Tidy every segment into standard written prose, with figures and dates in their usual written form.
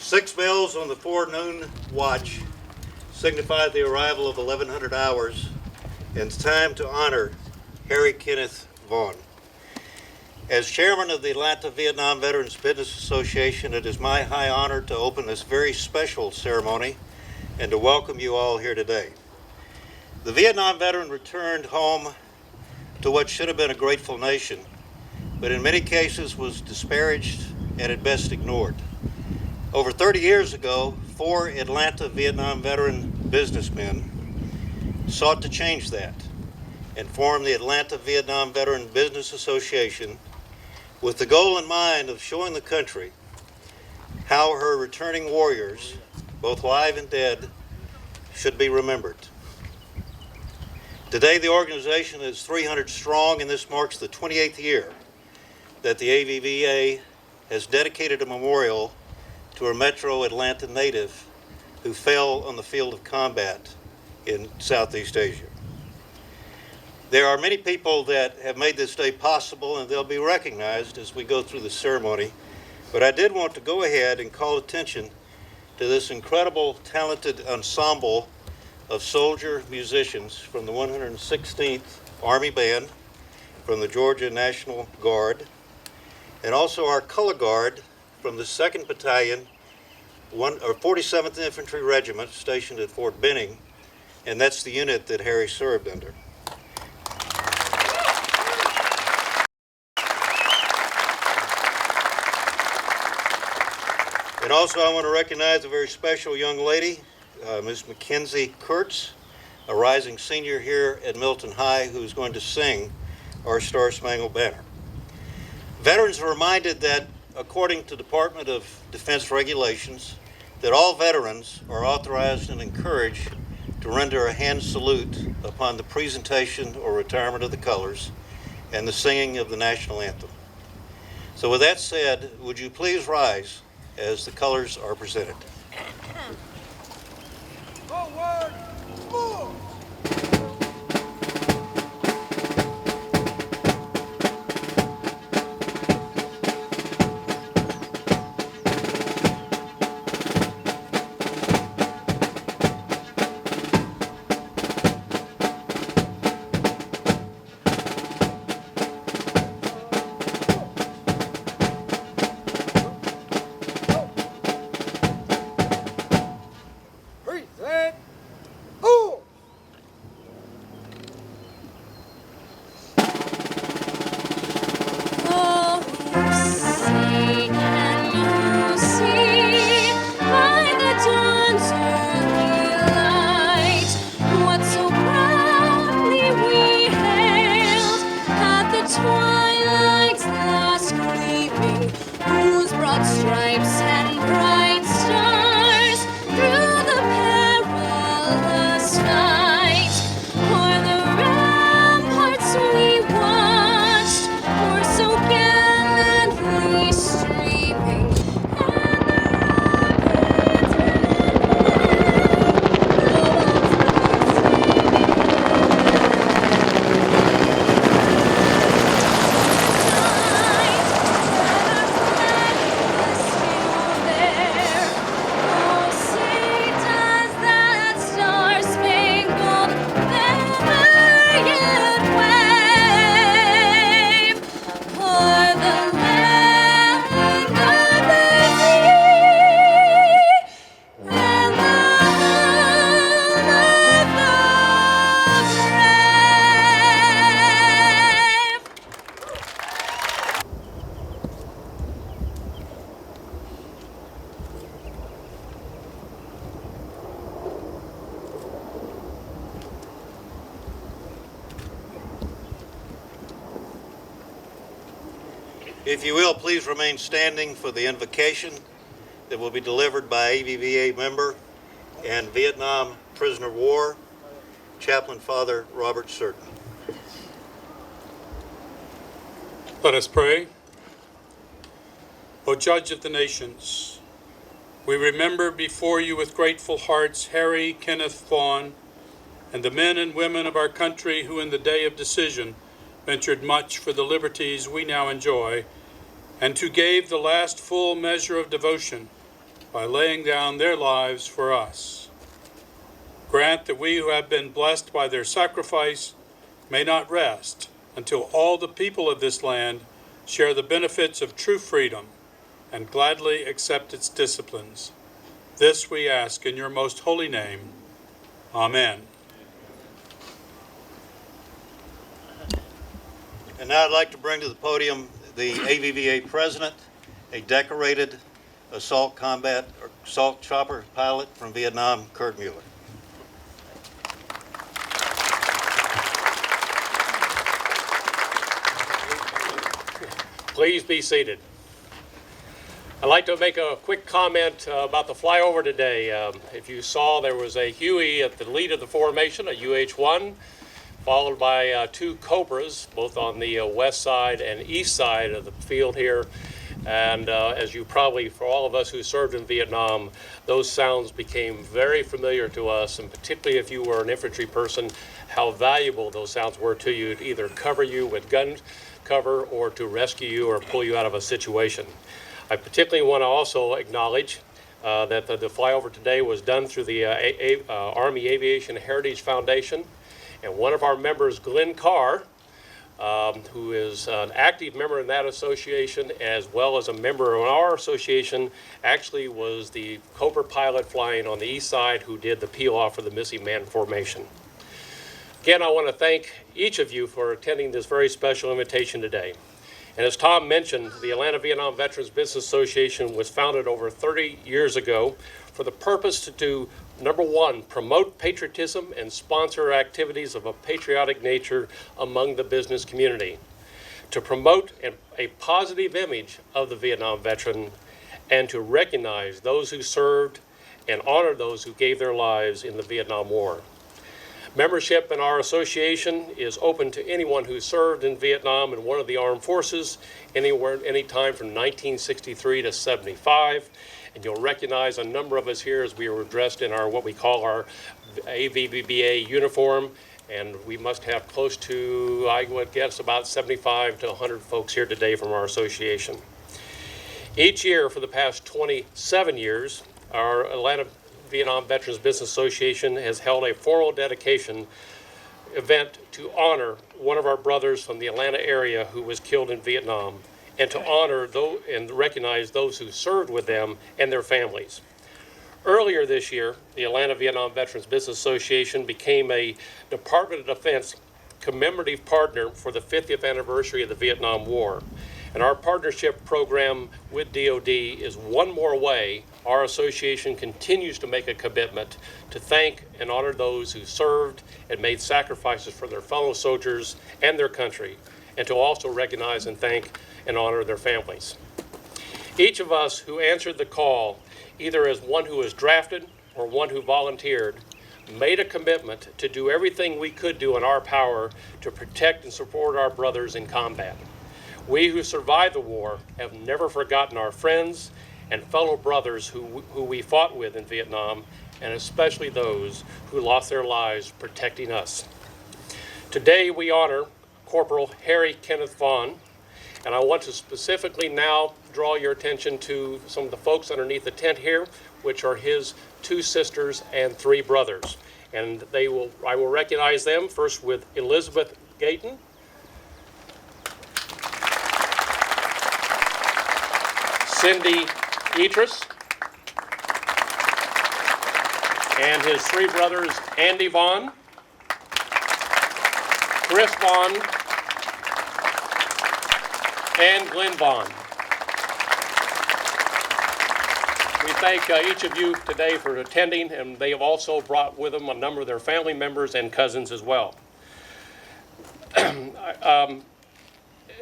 6 bells on the forenoon watch signified the arrival of 1100 hours, and it's time to honor Harry Kenneth Vaughan. As chairman of the Atlanta Vietnam Veterans Business Association, it is my high honor to open this very special ceremony and to welcome you all here today. The Vietnam veteran returned home to what should have been a grateful nation, but in many cases was disparaged and at best ignored. Over 30 years ago, 4 Atlanta Vietnam veteran businessmen sought to change that and formed the Atlanta Vietnam Veteran Business Association with the goal in mind of showing the country how her returning warriors, both live and dead, should be remembered. Today, the organization is 300 strong, and this marks the 28th year that the Avvba has dedicated a memorial to a Metro Atlanta native who fell on the field of combat in Southeast Asia. There are many people that have made this day possible, and they'll be recognized as we go through the ceremony, but I did want to go ahead and call attention to this incredible, talented ensemble of soldier musicians from the 116th Army Band, from the Georgia National Guard, and also our color guard from the 2nd Battalion, 47th Infantry Regiment stationed at Fort Benning, and that's the unit that Harry served under. And also I want to recognize a very special young lady, Ms. Mackenzie Kurtz, a rising senior here at Milton High, who's going to sing our Star Spangled Banner. Veterans are reminded that, according to Department of Defense regulations, that all veterans are authorized and encouraged to render a hand salute upon the presentation or retirement of the colors and the singing of the national anthem. So with that said, would you please rise as the colors are presented. Forward, move! If you will, please remain standing for the invocation that will be delivered by Avvba member and Vietnam prisoner of war, Chaplain Father Robert Certain. Let us pray. O Judge of the nations, we remember before you with grateful hearts Harry Kenneth Vaughan and the men and women of our country who in the day of decision ventured much for the liberties we now enjoy, and who gave the last full measure of devotion by laying down their lives for us. Grant that we who have been blessed by their sacrifice may not rest until all the people of this land share the benefits of true freedom and gladly accept its disciplines. This we ask in your most holy name. Amen. And now I'd like to bring to the podium the AVVA president, a decorated assault chopper pilot from Vietnam, Kurt Mueller. Please be seated. I'd like to make a quick comment about the flyover today. If you saw, there was a Huey at the lead of the formation, a UH-1, followed by two Cobras, both on the west side and east side of the field here. And as you probably, for all of us who served in Vietnam, those sounds became very familiar to us, and particularly if you were an infantry person, how valuable those sounds were to you to either cover you with gun cover or to rescue you or pull you out of a situation. I particularly want to also acknowledge that the flyover today was done through the Army Aviation Heritage Foundation, and one of our members, Glenn Carr, who is an active member in that association as well as a member of our association, actually was the Cobra pilot flying on the east side who did the peel off for the missing man formation. Again, I want to thank each of you for attending this very special invitation today. And as Tom mentioned, the Atlanta Vietnam Veterans Business Association was founded over 30 years ago for the purpose to, number one, promote patriotism and sponsor activities of a patriotic nature among the business community, to promote a positive image of the Vietnam veteran, and to recognize those who served and honor those who gave their lives in the Vietnam War. Membership in our association is open to anyone who served in Vietnam in one of the armed forces, anytime from 1963 to 75. And you'll recognize a number of us here as we were dressed in our what we call our Avvba uniform. And we must have close to, I would guess, about 75 to 100 folks here today from our association. Each year for the past 27 years, our Atlanta Vietnam Veterans Business Association has held a formal dedication event to honor one of our brothers from the Atlanta area who was killed in Vietnam, and to honor and recognize those who served with them and their families. Earlier this year, the Atlanta Vietnam Veterans Business Association became a Department of Defense commemorative partner for the 50th anniversary of the Vietnam War. And our partnership program with DoD is one more way our association continues to make a commitment to thank and honor those who served and made sacrifices for their fellow soldiers and their country, and to also recognize and thank and honor their families. Each of us who answered the call, either as one who was drafted or one who volunteered, made a commitment to do everything we could do in our power to protect and support our brothers in combat. We who survived the war have never forgotten our friends and fellow brothers who we fought with in Vietnam, and especially those who lost their lives protecting us. Today we honor Corporal Harry Kenneth Vaughan, and I want to specifically now draw your attention to some of the folks underneath the tent here, which are his two sisters and three brothers. And I will recognize them first with Elizabeth Gayton, Cindy Etris, and his three brothers, Andy Vaughan, Chris Vaughan, and Glenn Vaughan. We thank each of you today for attending, and they have also brought with them a number of their family members and cousins as well.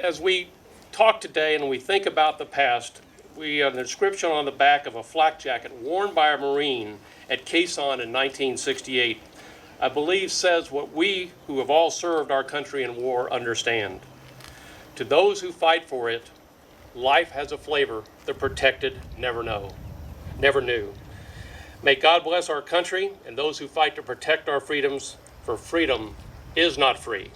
As we talk today and we think about the past, we have an inscription on the back of a flak jacket worn by a Marine at Quezon in 1968, I believe says what we who have all served our country in war understand. To those who fight for it, life has a flavor the protected never knew. May God bless our country and those who fight to protect our freedoms, for freedom is not free.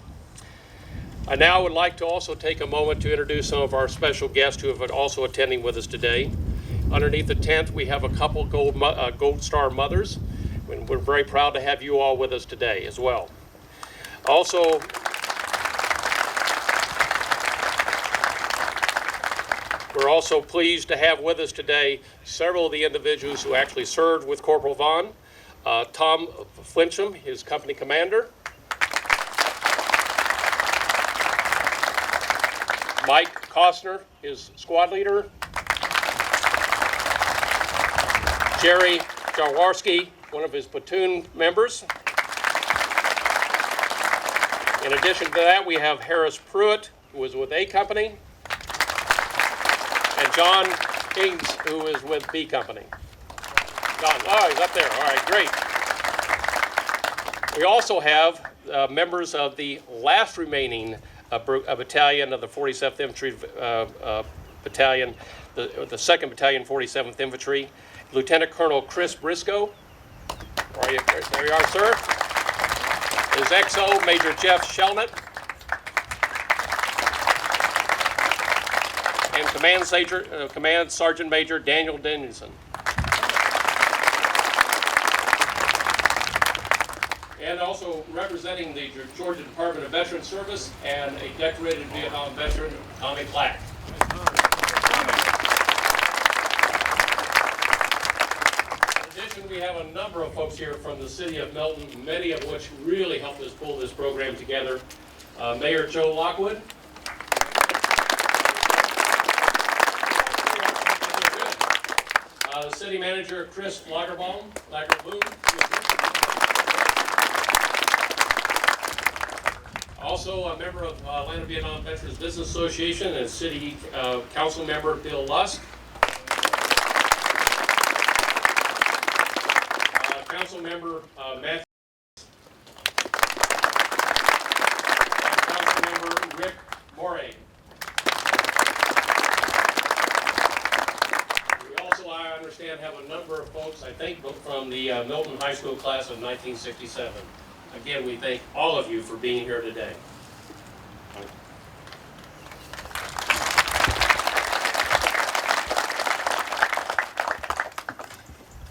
I now would like to also take a moment to introduce some of our special guests who have also attending with us today. Underneath the tent, we have a couple Gold Star mothers, and we're very proud to have you all with us today as well. Also, we're also pleased to have with us today several of the individuals who actually served with Corporal Vaughan. Tom Flincham, his company commander. Mike Costner, his squad leader. Jerry Jaworski, one of his platoon members. In addition to that, we have Harris Pruitt, who was with A Company, and John Ings, who is with B Company. John, oh, he's up there. All right, great. We also have members of the last remaining battalion of the 47th Infantry Battalion, the 2nd Battalion, 47th Infantry. Lieutenant Colonel Chris Briscoe. There you are, sir. His XO, Major Jeff Shelnut. And Command Sergeant Major Daniel Dennison. And also representing the Georgia Department of Veterans Service and a decorated Vietnam veteran, Tommy Clack. In addition, we have a number of folks here from the city of Milton, many of which really helped us pull this program together. Mayor Joe Lockwood. The city manager, Chris Lagerboom. Also a member of Atlanta Vietnam Veterans Business Association and city council member, Bill Lusk. Council member Matthew. Council member Rick Moray. We also, I understand, have a number of folks, I think, from the Milton High School class of 1967. Again, we thank all of you for being here today.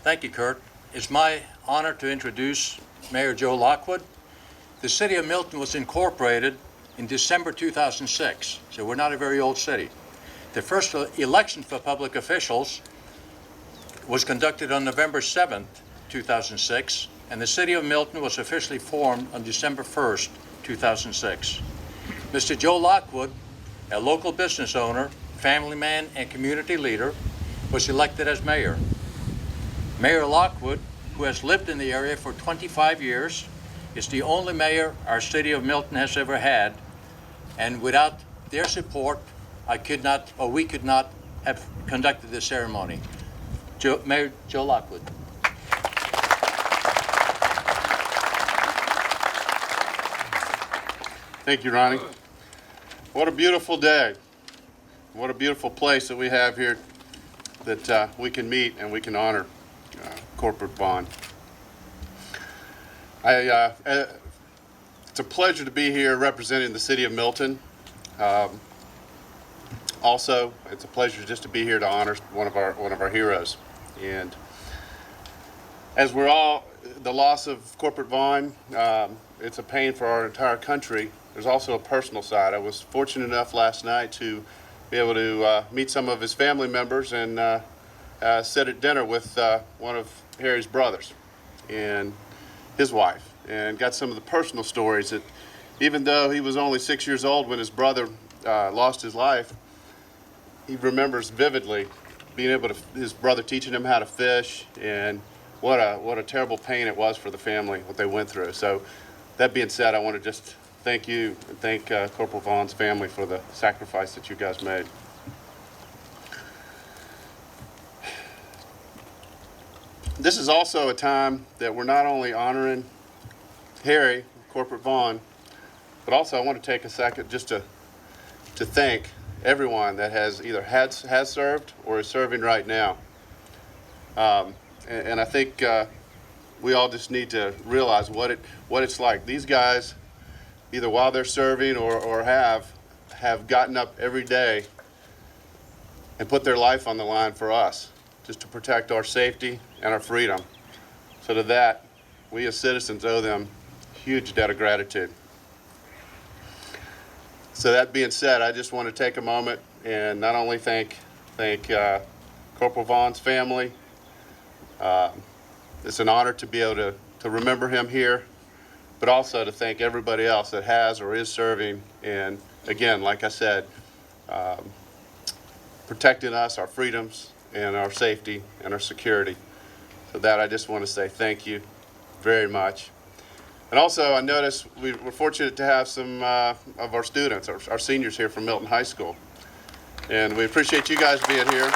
Thank you, Kurt. It's my honor to introduce Mayor Joe Lockwood. The city of Milton was incorporated in December 2006, so we're not a very old city. The first election for public officials was conducted on November 7th, 2006, and the city of Milton was officially formed on December 1st, 2006. Mr. Joe Lockwood, a local business owner, family man, and community leader, was elected as mayor. Mayor Lockwood, who has lived in the area for 25 years, is the only mayor our city of Milton has ever had, and without their support, we could not have conducted this ceremony. Mayor Joe Lockwood. Thank you, Ronnie. What a beautiful day. What a beautiful place that we have here that we can meet and we can honor Corporal Vaughan. It's a pleasure to be here representing the city of Milton. Also, it's a pleasure just to be here to honor one of our heroes. And as we're all, the loss of Corporal Vaughan, it's a pain for our entire country. There's also a personal side. I was fortunate enough last night to be able to meet some of his family members and sit at dinner with one of Harry's brothers and his wife, and got some of the personal stories that, even though he was only 6 years old when his brother lost his life, he remembers vividly being able to, his brother teaching him how to fish, and what a terrible pain it was for the family, what they went through. So that being said, I want to just thank you and thank Corporal Vaughan's family for the sacrifice that you guys made. This is also a time that we're not only honoring Harry, Corporal Vaughan, but also I want to take a second just to thank everyone that has either has served or is serving right now. And I think we all just need to realize what it's like. These guys, either while they're serving or have gotten up every day and put their life on the line for us. just to protect our safety and our freedom. So to that, we as citizens owe them a huge debt of gratitude. So that being said, I just want to take a moment and not only thank Corporal Vaughan's family. It's an honor to be able to remember him here, but also to thank everybody else that has or is serving. And again, like I said, protecting us, our freedoms, and our safety and our security. So that I just want to say thank you very much. And also, I noticed we're fortunate to have some of our students, our seniors here from Milton High School. And we appreciate you guys being here.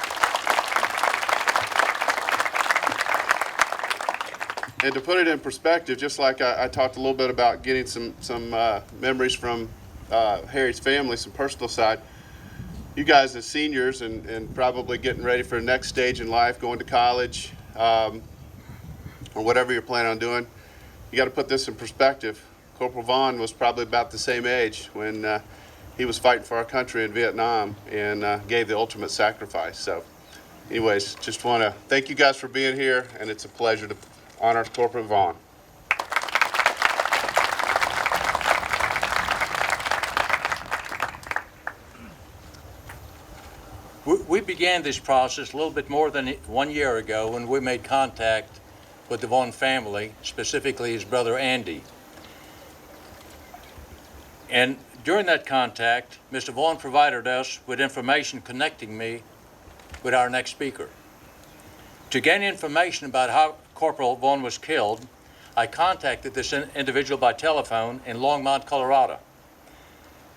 And to put it in perspective, just like I talked a little bit about getting some memories from Harry's family, some personal side, you guys as seniors and probably getting ready for the next stage in life, going to college, or whatever you're planning on doing, you got to put this in perspective. Corporal Vaughan was probably about the same age when he was fighting for our country in Vietnam and gave the ultimate sacrifice. So anyways, just want to thank you guys for being here, and it's a pleasure to honor Corporal Vaughan. We began this process a little bit more than 1 year ago when we made contact with the Vaughan family, specifically his brother Andy. And during that contact, Mr. Vaughan provided us with information connecting me with our next speaker. To gain information about how Corporal Vaughan was killed, I contacted this individual by telephone in Longmont, Colorado.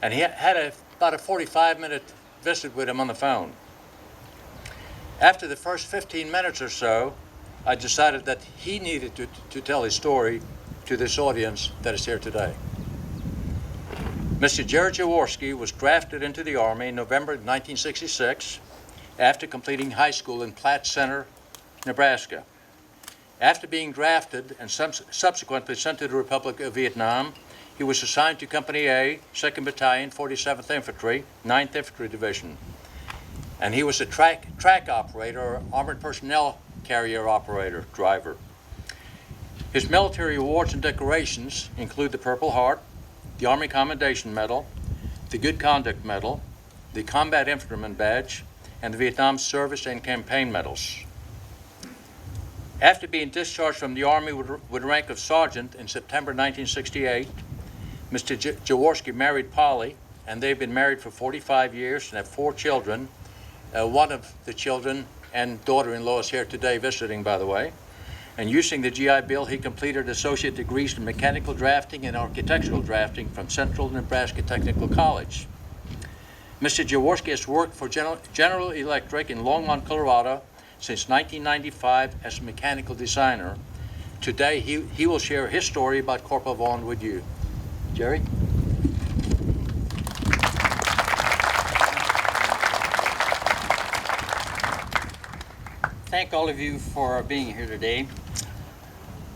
And he had about a 45-minute visit with him on the phone. After the first 15 minutes or so, I decided that he needed to tell his story to this audience that is here today. Mr. Jerry Jaworski was drafted into the Army in November 1966 after completing high school in Platte Center, Nebraska. After being drafted and subsequently sent to the Republic of Vietnam, he was assigned to Company A, 2nd Battalion, 47th Infantry, 9th Infantry Division. And he was a track operator, or armored personnel carrier operator, driver. His military awards and decorations include the Purple Heart, the Army Commendation Medal, the Good Conduct Medal, the Combat Infantryman Badge, and the Vietnam Service and Campaign Medals. After being discharged from the Army with rank of sergeant in September 1968, Mr. Jaworski married Polly, and they've been married for 45 years and have 4 children. One of the children and daughter-in-law is here today visiting, by the way. And using the GI Bill, he completed associate degrees in mechanical drafting and architectural drafting from Central Nebraska Technical College. Mr. Jaworski has worked for General Electric in Longmont, Colorado since 1995 as a mechanical designer. Today, he will share his story about Corporal Vaughan with you. Jerry? Thank all of you for being here today.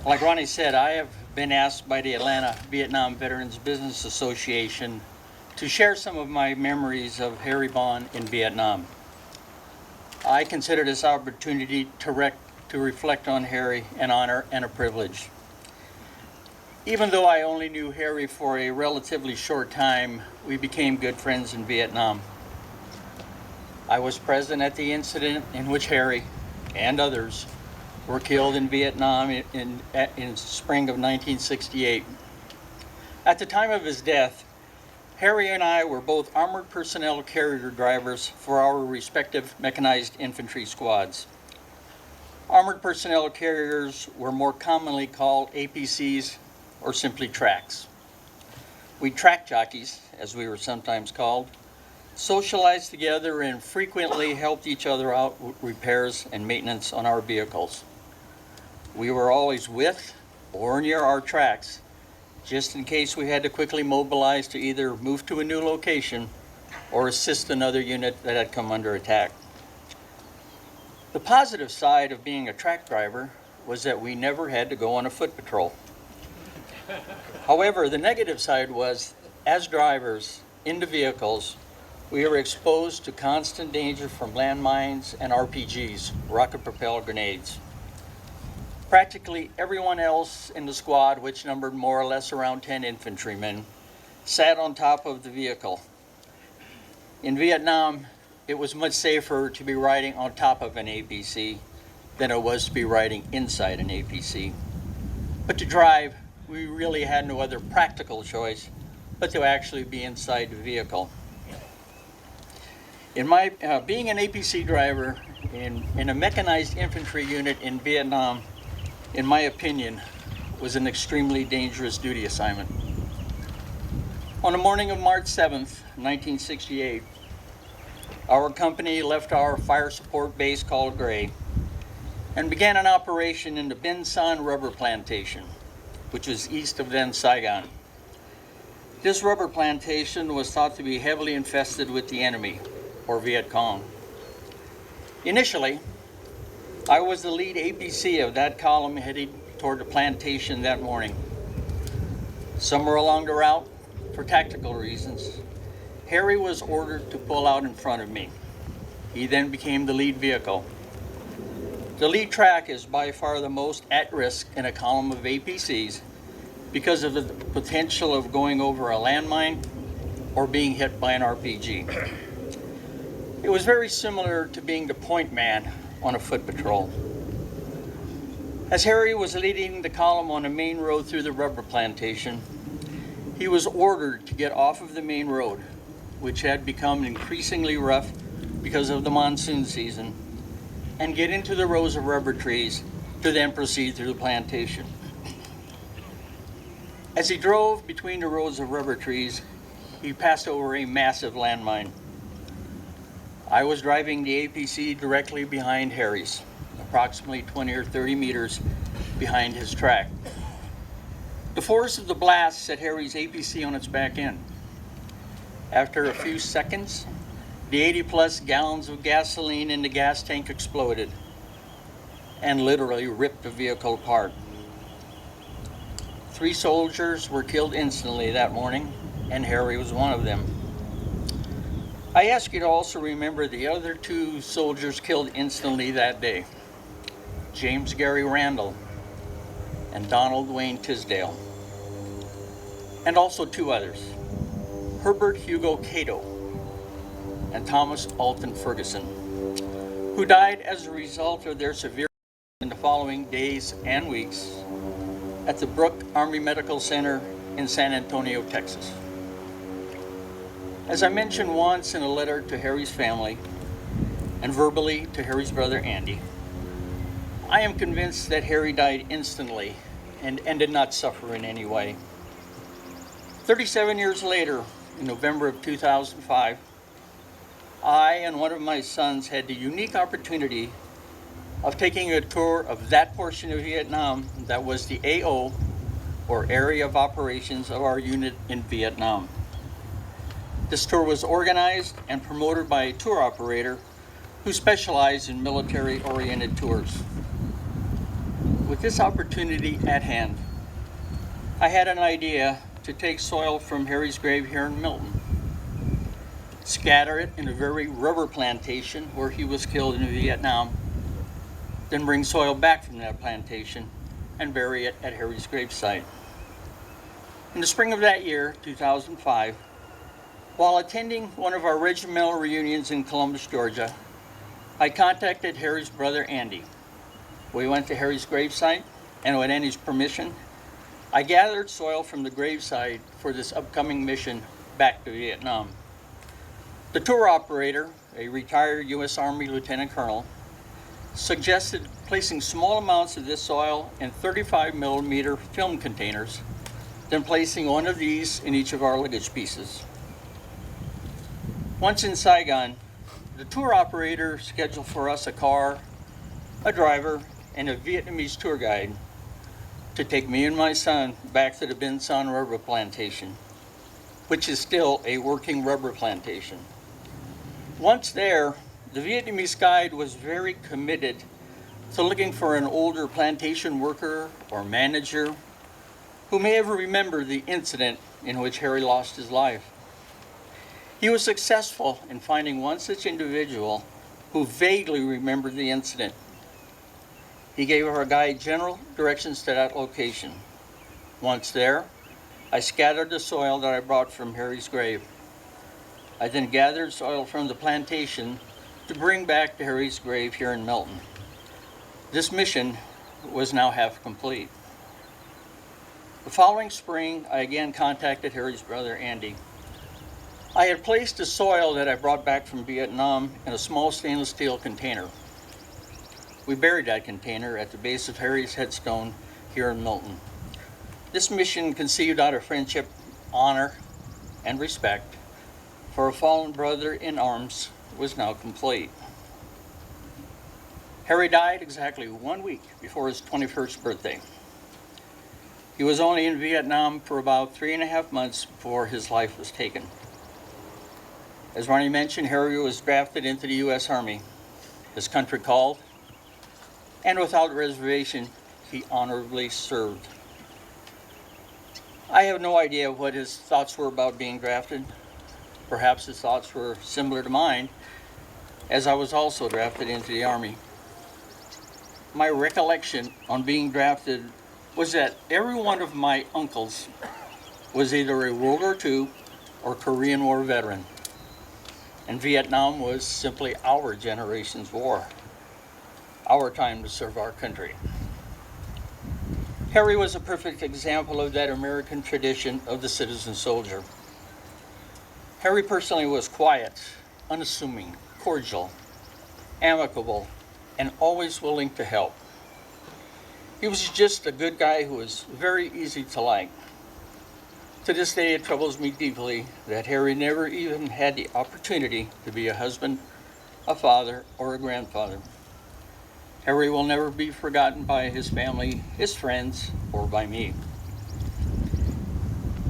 Like Ronnie said, I have been asked by the Atlanta Vietnam Veterans Business Association to share some of my memories of Harry Vaughan in Vietnam. I consider this opportunity to reflect on Harry an honor and a privilege. Even though I only knew Harry for a relatively short time, we became good friends in Vietnam. I was present at the incident in which Harry and others were killed in Vietnam in spring of 1968. At the time of his death, Harry and I were both armored personnel carrier drivers for our respective mechanized infantry squads. Armored personnel carriers were more commonly called APCs or simply tracks. We track jockeys, as we were sometimes called, socialized together and frequently helped each other out with repairs and maintenance on our vehicles. We were always with or near our tracks, just in case we had to quickly mobilize to either move to a new location or assist another unit that had come under attack. The positive side of being a track driver was that we never had to go on a foot patrol. However, the negative side was, as drivers in the vehicles, we were exposed to constant danger from landmines and RPGs, rocket-propelled grenades. Practically everyone else in the squad, which numbered more or less around 10 infantrymen, sat on top of the vehicle. In Vietnam, it was much safer to be riding on top of an APC than it was to be riding inside an APC. But to drive, we really had no other practical choice but to actually be inside the vehicle. In my being an APC driver in a mechanized infantry unit in Vietnam, in my opinion, was an extremely dangerous duty assignment. On the morning of March 7th, 1968, our company left our fire support base called Gray and began an operation in the Bin San rubber plantation, which was east of then Saigon. This rubber plantation was thought to be heavily infested with the enemy, or Viet Cong. Initially, I was the lead APC of that column headed toward the plantation that morning. Somewhere along the route, for tactical reasons, Harry was ordered to pull out in front of me. He then became the lead vehicle. The lead track is by far the most at risk in a column of APCs because of the potential of going over a landmine or being hit by an RPG. It was very similar to being the point man on a foot patrol. As Harry was leading the column on a main road through the rubber plantation, he was ordered to get off of the main road, which had become increasingly rough because of the monsoon season, and get into the rows of rubber trees to then proceed through the plantation. As he drove between the rows of rubber trees, he passed over a massive landmine. I was driving the APC directly behind Harry's, approximately 20 or 30 meters behind his track. The force of the blast set Harry's APC on its back end. After a few seconds, the 80-plus gallons of gasoline in the gas tank exploded and literally ripped the vehicle apart. 3 soldiers were killed instantly that morning, and Harry was one of them. I ask you to also remember the other 2 soldiers killed instantly that day, James Gary Randall and Donald Wayne Tisdale, and also 2 others, Herbert Hugo Cato and Thomas Alton Ferguson, who died as a result of their severe in the following days and weeks at the Brooke Army Medical Center in San Antonio, Texas. As I mentioned once in a letter to Harry's family and verbally to Harry's brother Andy, I am convinced that Harry died instantly and did not suffer in any way. 37 years later, in November of 2005, I and one of my sons had the unique opportunity of taking a tour of that portion of Vietnam that was the AO, or Area of Operations, of our unit in Vietnam. This tour was organized and promoted by a tour operator who specialized in military-oriented tours. With this opportunity at hand, I had an idea to take soil from Harry's grave here in Milton, scatter it in a very rubber plantation where he was killed in Vietnam, then bring soil back from that plantation and bury it at Harry's gravesite. In the spring of that year, 2005, while attending one of our regimental reunions in Columbus, Georgia, I contacted Harry's brother Andy. We went to Harry's gravesite, and with Andy's permission, I gathered soil from the gravesite for this upcoming mission back to Vietnam. The tour operator, a retired U.S. Army Lieutenant Colonel, suggested placing small amounts of this soil in 35 millimeter film containers, then placing one of these in each of our luggage pieces. Once in Saigon, the tour operator scheduled for us a car, a driver, and a Vietnamese tour guide to take me and my son back to the Bin San rubber plantation, which is still a working rubber plantation. Once there, the Vietnamese guide was very committed to looking for an older plantation worker or manager who may have remembered the incident in which Harry lost his life. He was successful in finding one such individual who vaguely remembered the incident. He gave our guide general directions to that location. Once there, I scattered the soil that I brought from Harry's grave. I then gathered soil from the plantation to bring back to Harry's grave here in Milton. This mission was now half complete. The following spring, I again contacted Harry's brother, Andy. I had placed the soil that I brought back from Vietnam in a small stainless steel container. We buried that container at the base of Harry's headstone here in Milton. This mission, conceived out of friendship, honor, and respect for a fallen brother in arms, was now complete. Harry died exactly 1 week before his 21st birthday. He was only in Vietnam for about 3.5 months before his life was taken. As Ronnie mentioned, Harry was drafted into the U.S. Army. His country called, and without reservation, he honorably served. I have no idea what his thoughts were about being drafted. Perhaps his thoughts were similar to mine, as I was also drafted into the Army. My recollection on being drafted was that every one of my uncles was either a World War II or Korean War veteran, and Vietnam was simply our generation's war, our time to serve our country. Harry was a perfect example of that American tradition of the citizen soldier. Harry personally was quiet, unassuming, cordial, amicable, and always willing to help. He was just a good guy who was very easy to like. To this day, it troubles me deeply that Harry never even had the opportunity to be a husband, a father, or a grandfather. Harry will never be forgotten by his family, his friends, or by me.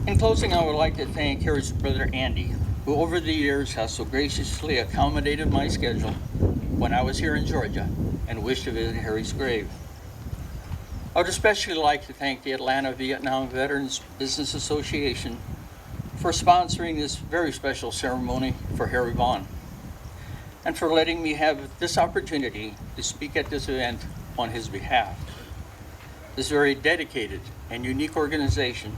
In closing, I would like to thank Harry's brother Andy, who over the years has so graciously accommodated my schedule when I was here in Georgia and wished to visit Harry's grave. I would especially like to thank the Atlanta Vietnam Veterans Business Association for sponsoring this very special ceremony for Harry Vaughan, and for letting me have this opportunity to speak at this event on his behalf. This very dedicated and unique organization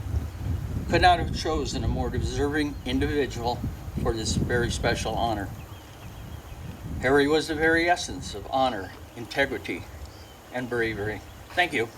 could not have chosen a more deserving individual for this very special honor. Harry was the very essence of honor, integrity, and bravery. Thank you.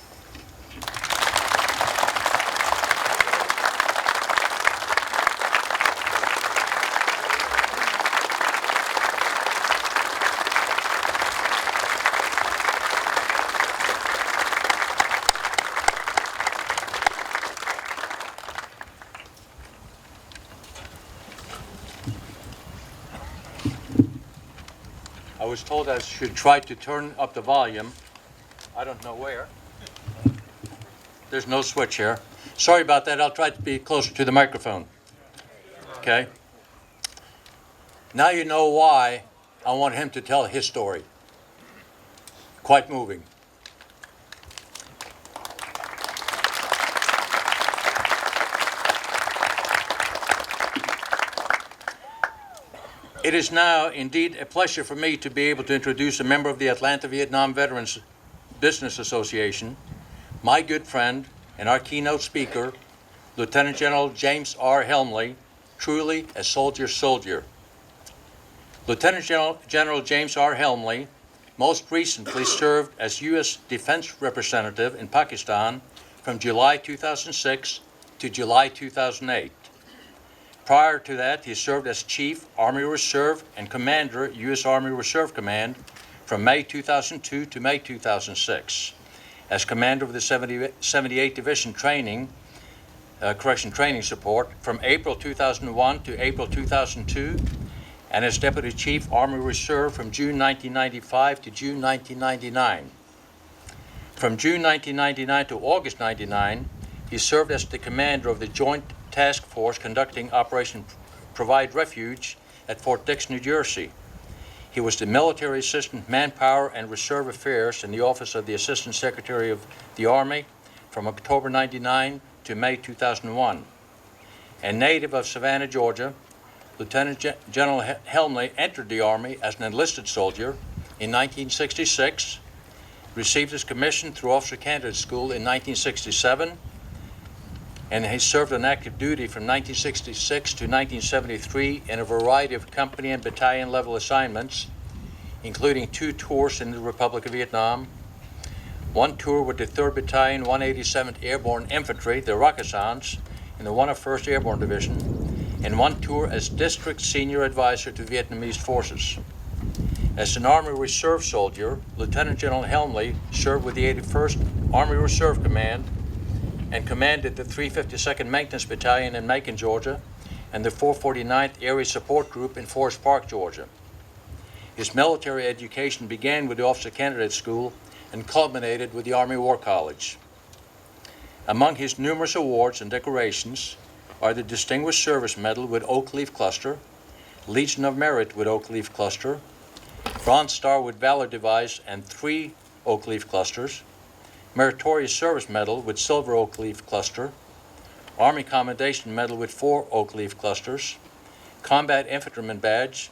I was told I should try to turn up the volume. I don't know where. There's no switch here. Sorry about that. I'll try to be closer to the microphone. Okay? Now you know why I want him to tell his story. Quite moving. It is now indeed a pleasure for me to be able to introduce a member of the Atlanta Vietnam Veterans Business Association, my good friend and our keynote speaker, Lieutenant General James R. Helmley, truly a soldier's soldier. Lieutenant General James R. Helmley most recently served as U.S. Defense Representative in Pakistan from July 2006 to July 2008. Prior to that, he served as Chief Army Reserve and Commander, U.S. Army Reserve Command from May 2002 to May 2006. As Commander of the 78 Division Training Support from April 2001 to April 2002, and as Deputy Chief Army Reserve from June 1995 to June 1999. From June 1999 to August 1999, he served as the commander of the Joint Task Force conducting Operation Provide Refuge at Fort Dix, New Jersey. He was the Military Assistant Manpower and Reserve Affairs in the Office of the Assistant Secretary of the Army from October 1999 to May 2001. A native of Savannah, Georgia, Lieutenant General Helmley entered the Army as an enlisted soldier in 1966, received his commission through Officer Candidate School in 1967, and he served on active duty from 1966 to 1973 in a variety of company and battalion level assignments, including 2 tours in the Republic of Vietnam, 1 tour with the 3rd Battalion, 187th Airborne Infantry, the Rakkasans, in the 101st Airborne Division, and 1 tour as District Senior Advisor to Vietnamese forces. As an Army Reserve soldier, Lieutenant General Helmley served with the 81st Army Reserve Command and commanded the 352nd Maintenance Battalion in Macon, Georgia, and the 449th Area Support Group in Forest Park, Georgia. His military education began with the Officer Candidate School and culminated with the Army War College. Among his numerous awards and decorations are the Distinguished Service Medal with Oak Leaf Cluster, Legion of Merit with Oak Leaf Cluster, Bronze Star with Valor Device and 3 Oak Leaf Clusters, Meritorious Service Medal with Silver Oak Leaf Cluster, Army Commendation Medal with 4 Oak Leaf Clusters, Combat Infantryman Badge,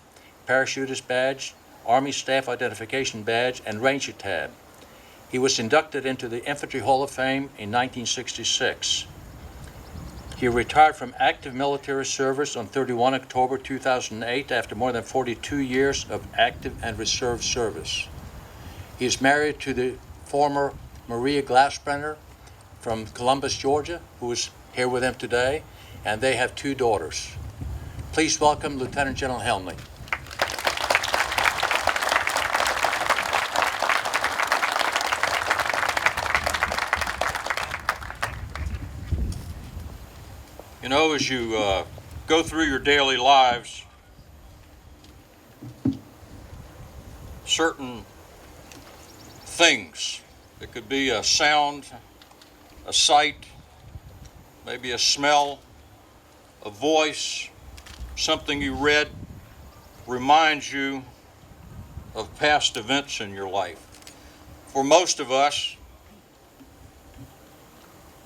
Parachutist Badge, Army Staff Identification Badge, and Ranger Tab. He was inducted into the Infantry Hall of Fame in 1966. He retired from active military service on 31 October 2008 after more than 42 years of active and reserve service. He is married to the former Maria Glassbrenner from Columbus, Georgia, who is here with him today, and they have 2 daughters. Please welcome Lieutenant General Helmley. You know, as you go through your daily lives, certain things, it could be a sound, a sight, maybe a smell, a voice, something you read, reminds you of past events in your life. For most of us,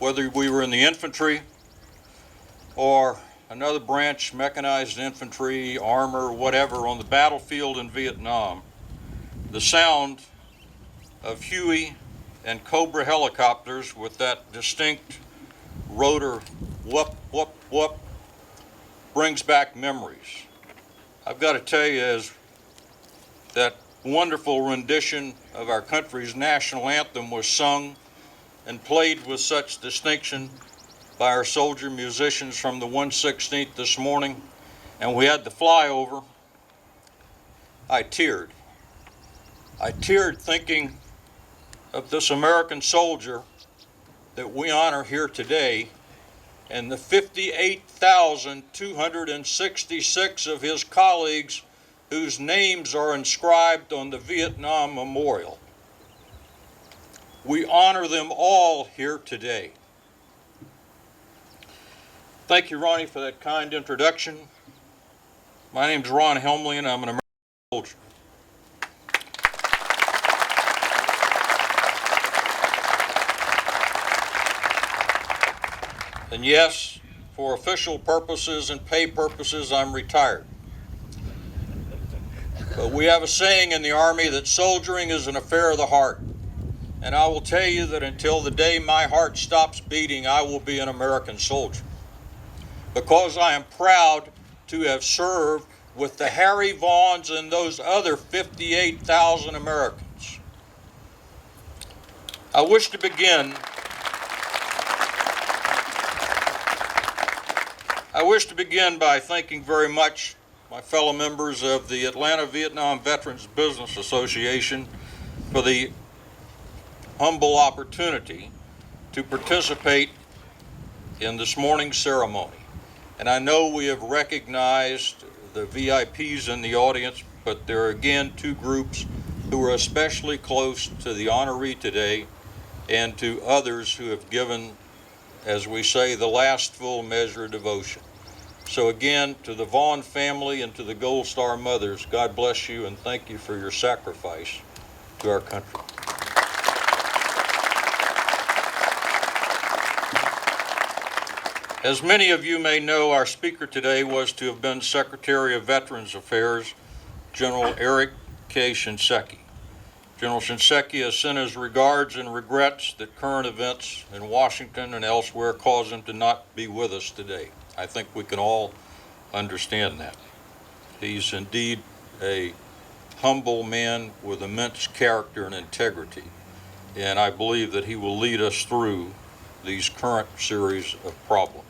whether we were in the infantry or another branch, mechanized infantry, armor, whatever, on the battlefield in Vietnam, the sound of Huey and Cobra helicopters with that distinct rotor whoop, whoop, whoop brings back memories. I've got to tell you, as that wonderful rendition of our country's national anthem was sung and played with such distinction by our soldier musicians from the 116th this morning, and we had the flyover, I teared. I teared thinking of this American soldier that we honor here today and the 58,266 of his colleagues whose names are inscribed on the Vietnam Memorial. We honor them all here today. Thank you, Ronnie, for that kind introduction. My name's Ron Helmley, and I'm an American soldier. And yes, for official purposes and pay purposes, I'm retired. But we have a saying in the Army that soldiering is an affair of the heart. And I will tell you that until the day my heart stops beating, I will be an American soldier. Because I am proud to have served with the Harry Vaughans and those other 58,000 Americans. I wish to begin by thanking very much my fellow members of the Atlanta Vietnam Veterans Business Association for the humble opportunity to participate in this morning's ceremony. And I know we have recognized the VIPs in the audience, but there are again 2 groups who are especially close to the honoree today and to others who have given, as we say, the last full measure of devotion. So again, to the Vaughan family and to the Gold Star mothers, God bless you and thank you for your sacrifice to our country. As many of you may know, our speaker today was to have been Secretary of Veterans Affairs, General Eric K. Shinseki. General Shinseki has sent his regards and regrets that current events in Washington and elsewhere cause him to not be with us today. I think we can all understand that. He's indeed a humble man with immense character and integrity, and I believe that he will lead us through these current series of problems.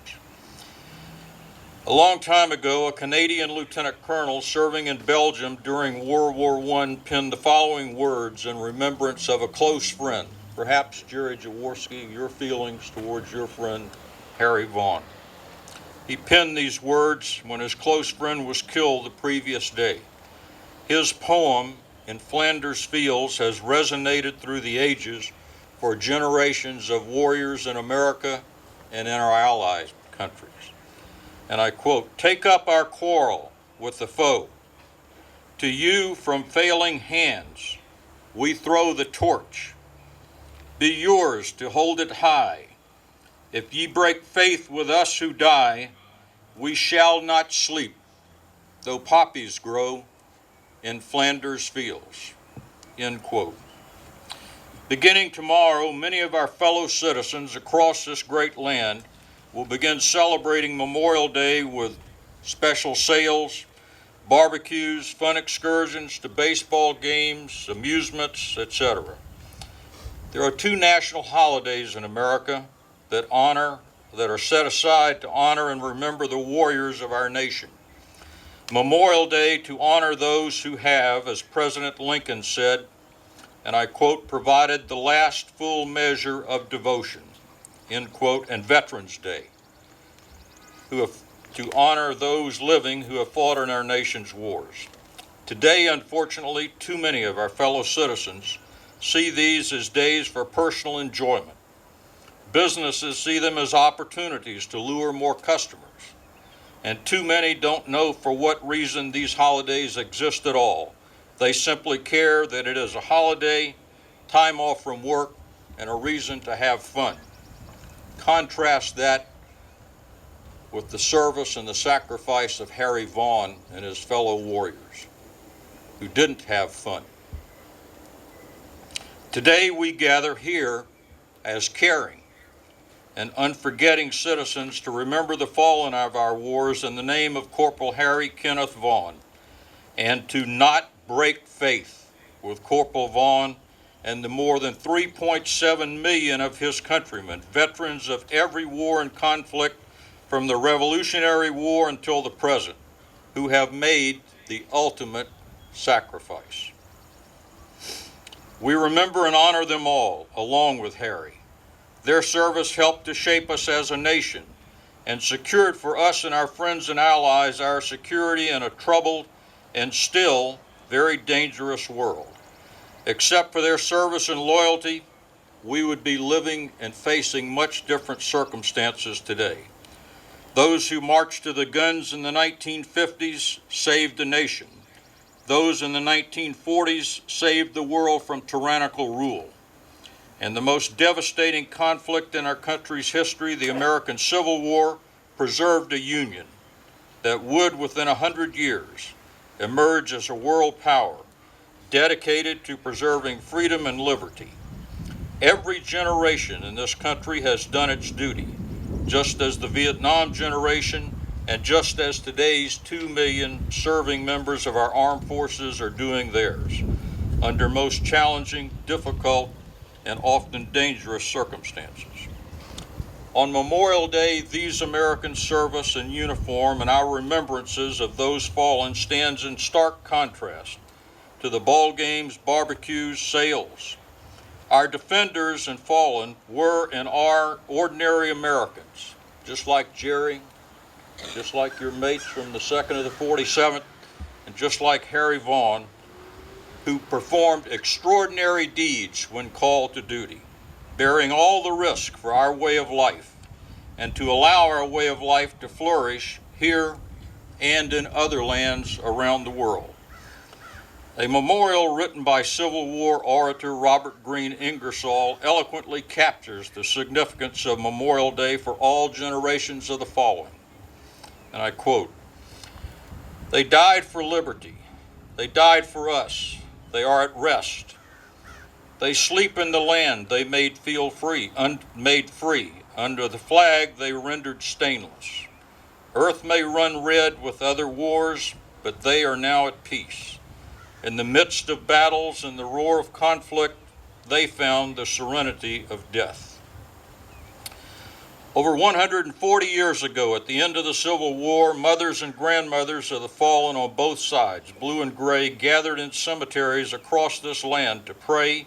A long time ago, a Canadian lieutenant colonel serving in Belgium during World War I penned the following words in remembrance of a close friend. Perhaps, Jerry Jaworski, your feelings towards your friend, Harry Vaughan. He penned these words when his close friend was killed the previous day. His poem, In Flanders Fields, has resonated through the ages for generations of warriors in America and in our allied countries. And I quote, "Take up our quarrel with the foe. To you from failing hands we throw the torch. Be yours to hold it high. If ye break faith with us who die, we shall not sleep, though poppies grow in Flanders fields." End quote. Beginning tomorrow, many of our fellow citizens across this great land will begin celebrating Memorial Day with special sales, barbecues, fun excursions to baseball games, amusements, etc. There are two national holidays in America that are set aside to honor and remember the warriors of our nation. Memorial Day to honor those who have, as President Lincoln said, and I quote, "provided the last full measure of devotion," end quote, and Veterans Day, to honor those living who have fought in our nation's wars. Today, unfortunately, too many of our fellow citizens see these as days for personal enjoyment. Businesses see them as opportunities to lure more customers, and too many don't know for what reason these holidays exist at all. They simply care that it is a holiday, time off from work, and a reason to have fun. Contrast that with the service and the sacrifice of Harry Vaughan and his fellow warriors who didn't have fun. Today we gather here as caring and unforgetting citizens to remember the fallen of our wars in the name of Corporal Harry Kenneth Vaughan, and to not break faith with Corporal Vaughan and the more than 3.7 million of his countrymen, veterans of every war and conflict from the Revolutionary War until the present, who have made the ultimate sacrifice. We remember and honor them all, along with Harry. Their service helped to shape us as a nation and secured for us and our friends and allies our security in a troubled and still very dangerous world. Except for their service and loyalty, we would be living and facing much different circumstances today. Those who marched to the guns in the 1950s saved the nation. Those in the 1940s saved the world from tyrannical rule. And the most devastating conflict in our country's history, the American Civil War, preserved a union that would, within 100 years, emerge as a world power dedicated to preserving freedom and liberty. Every generation in this country has done its duty, just as the Vietnam generation and just as today's 2 million serving members of our armed forces are doing theirs, under most challenging, difficult, and often dangerous circumstances. On Memorial Day, these Americans' service in uniform and our remembrances of those fallen stands in stark contrast to the ball games, barbecues, sales. Our defenders and fallen were and are ordinary Americans, just like Jerry, just like your mates from the 2nd of the 47th, and just like Harry Vaughan, who performed extraordinary deeds when called to duty, bearing all the risk for our way of life and to allow our way of life to flourish here and in other lands around the world. A memorial written by Civil War orator Robert Greene Ingersoll eloquently captures the significance of Memorial Day for all generations of the following. And I quote, "They died for liberty. They died for us. They are at rest. They sleep in the land they made free. Under the flag they rendered stainless. Earth may run red with other wars, but they are now at peace. In the midst of battles and the roar of conflict, they found the serenity of death." Over 140 years ago, at the end of the Civil War, mothers and grandmothers of the fallen on both sides, blue and gray, gathered in cemeteries across this land to pray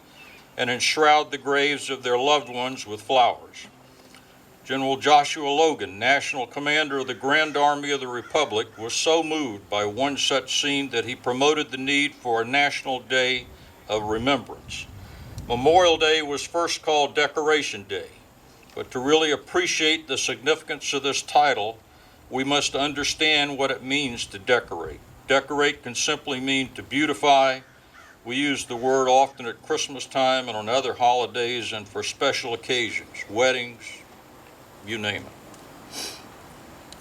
and enshroud the graves of their loved ones with flowers. General Joshua Logan, National Commander of the Grand Army of the Republic, was so moved by one such scene that he promoted the need for a National Day of Remembrance. Memorial Day was first called Decoration Day, but to really appreciate the significance of this title, we must understand what it means to decorate. Decorate can simply mean to beautify. We use the word often at Christmas time and on other holidays and for special occasions, weddings, you name it.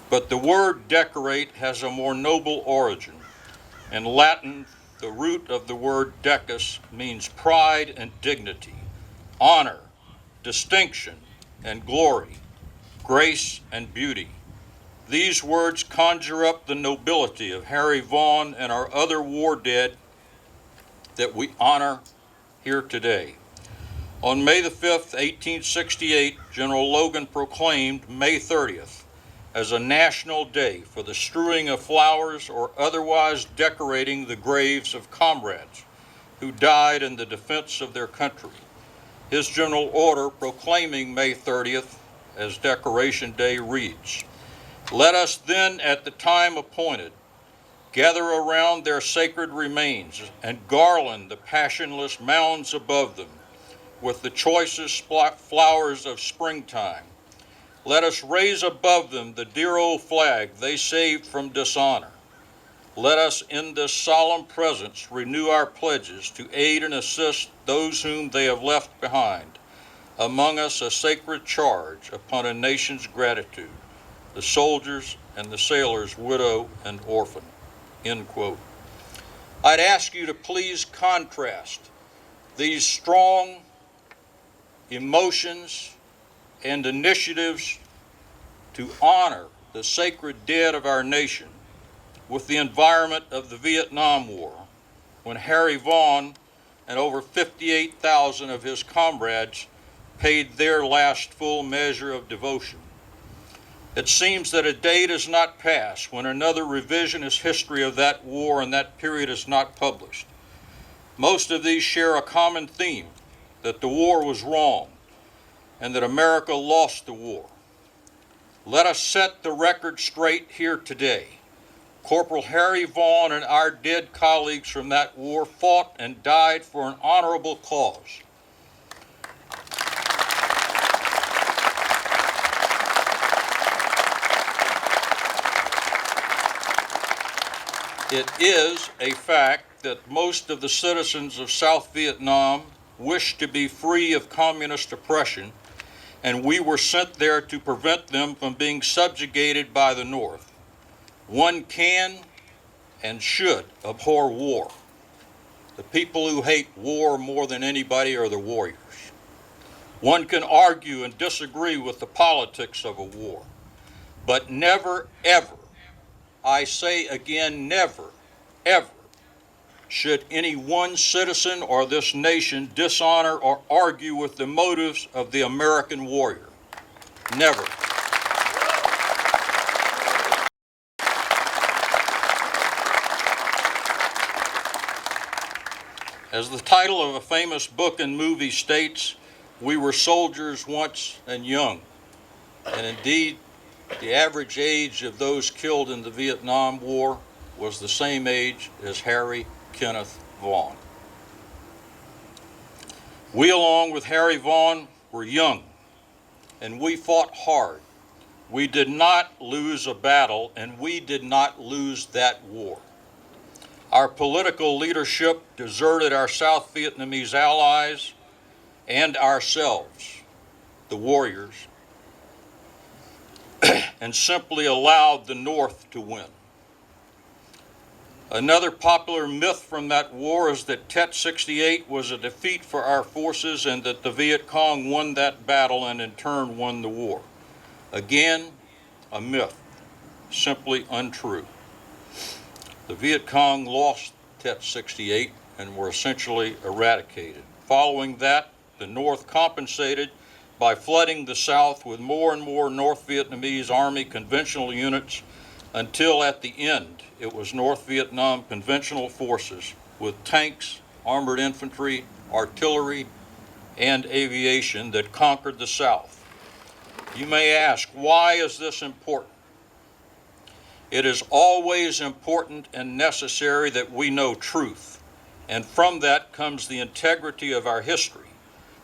But the word decorate has a more noble origin. In Latin, the root of the word decus means pride and dignity, honor, distinction, and glory, grace and beauty. These words conjure up the nobility of Harry Vaughan and our other war dead that we honor here today. On May the 5th, 1868, General Logan proclaimed May 30th as a national day for the strewing of flowers or otherwise decorating the graves of comrades who died in the defense of their country. His general order proclaiming May 30th as Decoration Day reads, "Let us then at the time appointed gather around their sacred remains and garland the passionless mounds above them with the choicest flowers of springtime. Let us raise above them the dear old flag they saved from dishonor. Let us in this solemn presence renew our pledges to aid and assist those whom they have left behind. Among us a sacred charge upon a nation's gratitude, the soldiers and the sailors, widow and orphan." End quote. I'd ask you to please contrast these strong emotions and initiatives to honor the sacred dead of our nation with the environment of the Vietnam War, when Harry Vaughan and over 58,000 of his comrades paid their last full measure of devotion. It seems that a day does not pass when another revisionist history of that war and that period is not published. Most of these share a common theme, that the war was wrong and that America lost the war. Let us set the record straight here today. Corporal Harry Vaughan and our dead colleagues from that war fought and died for an honorable cause. It is a fact that most of the citizens of South Vietnam wished to be free of communist oppression, and we were sent there to prevent them from being subjugated by the North. One can and should abhor war. The people who hate war more than anybody are the warriors. One can argue and disagree with the politics of a war, but never, ever, I say again, never, ever, should any one citizen or this nation dishonor or argue with the motives of the American warrior. Never. As the title of a famous book and movie states, we were soldiers once and young. And indeed, the average age of those killed in the Vietnam War was the same age as Harry Kenneth Vaughan. We, along with Harry Vaughan, were young, and we fought hard. We did not lose a battle, and we did not lose that war. Our political leadership deserted our South Vietnamese allies and ourselves, the warriors, and simply allowed the North to win. Another popular myth from that war is that Tet 68 was a defeat for our forces and that the Viet Cong won that battle and in turn won the war. Again, a myth, simply untrue. The Viet Cong lost Tet 68 and were essentially eradicated. Following that, the North compensated by flooding the South with more and more North Vietnamese Army conventional units until at the end it was North Vietnam conventional forces with tanks, armored infantry, artillery, and aviation that conquered the South. You may ask, why is this important? It is always important and necessary that we know truth, and from that comes the integrity of our history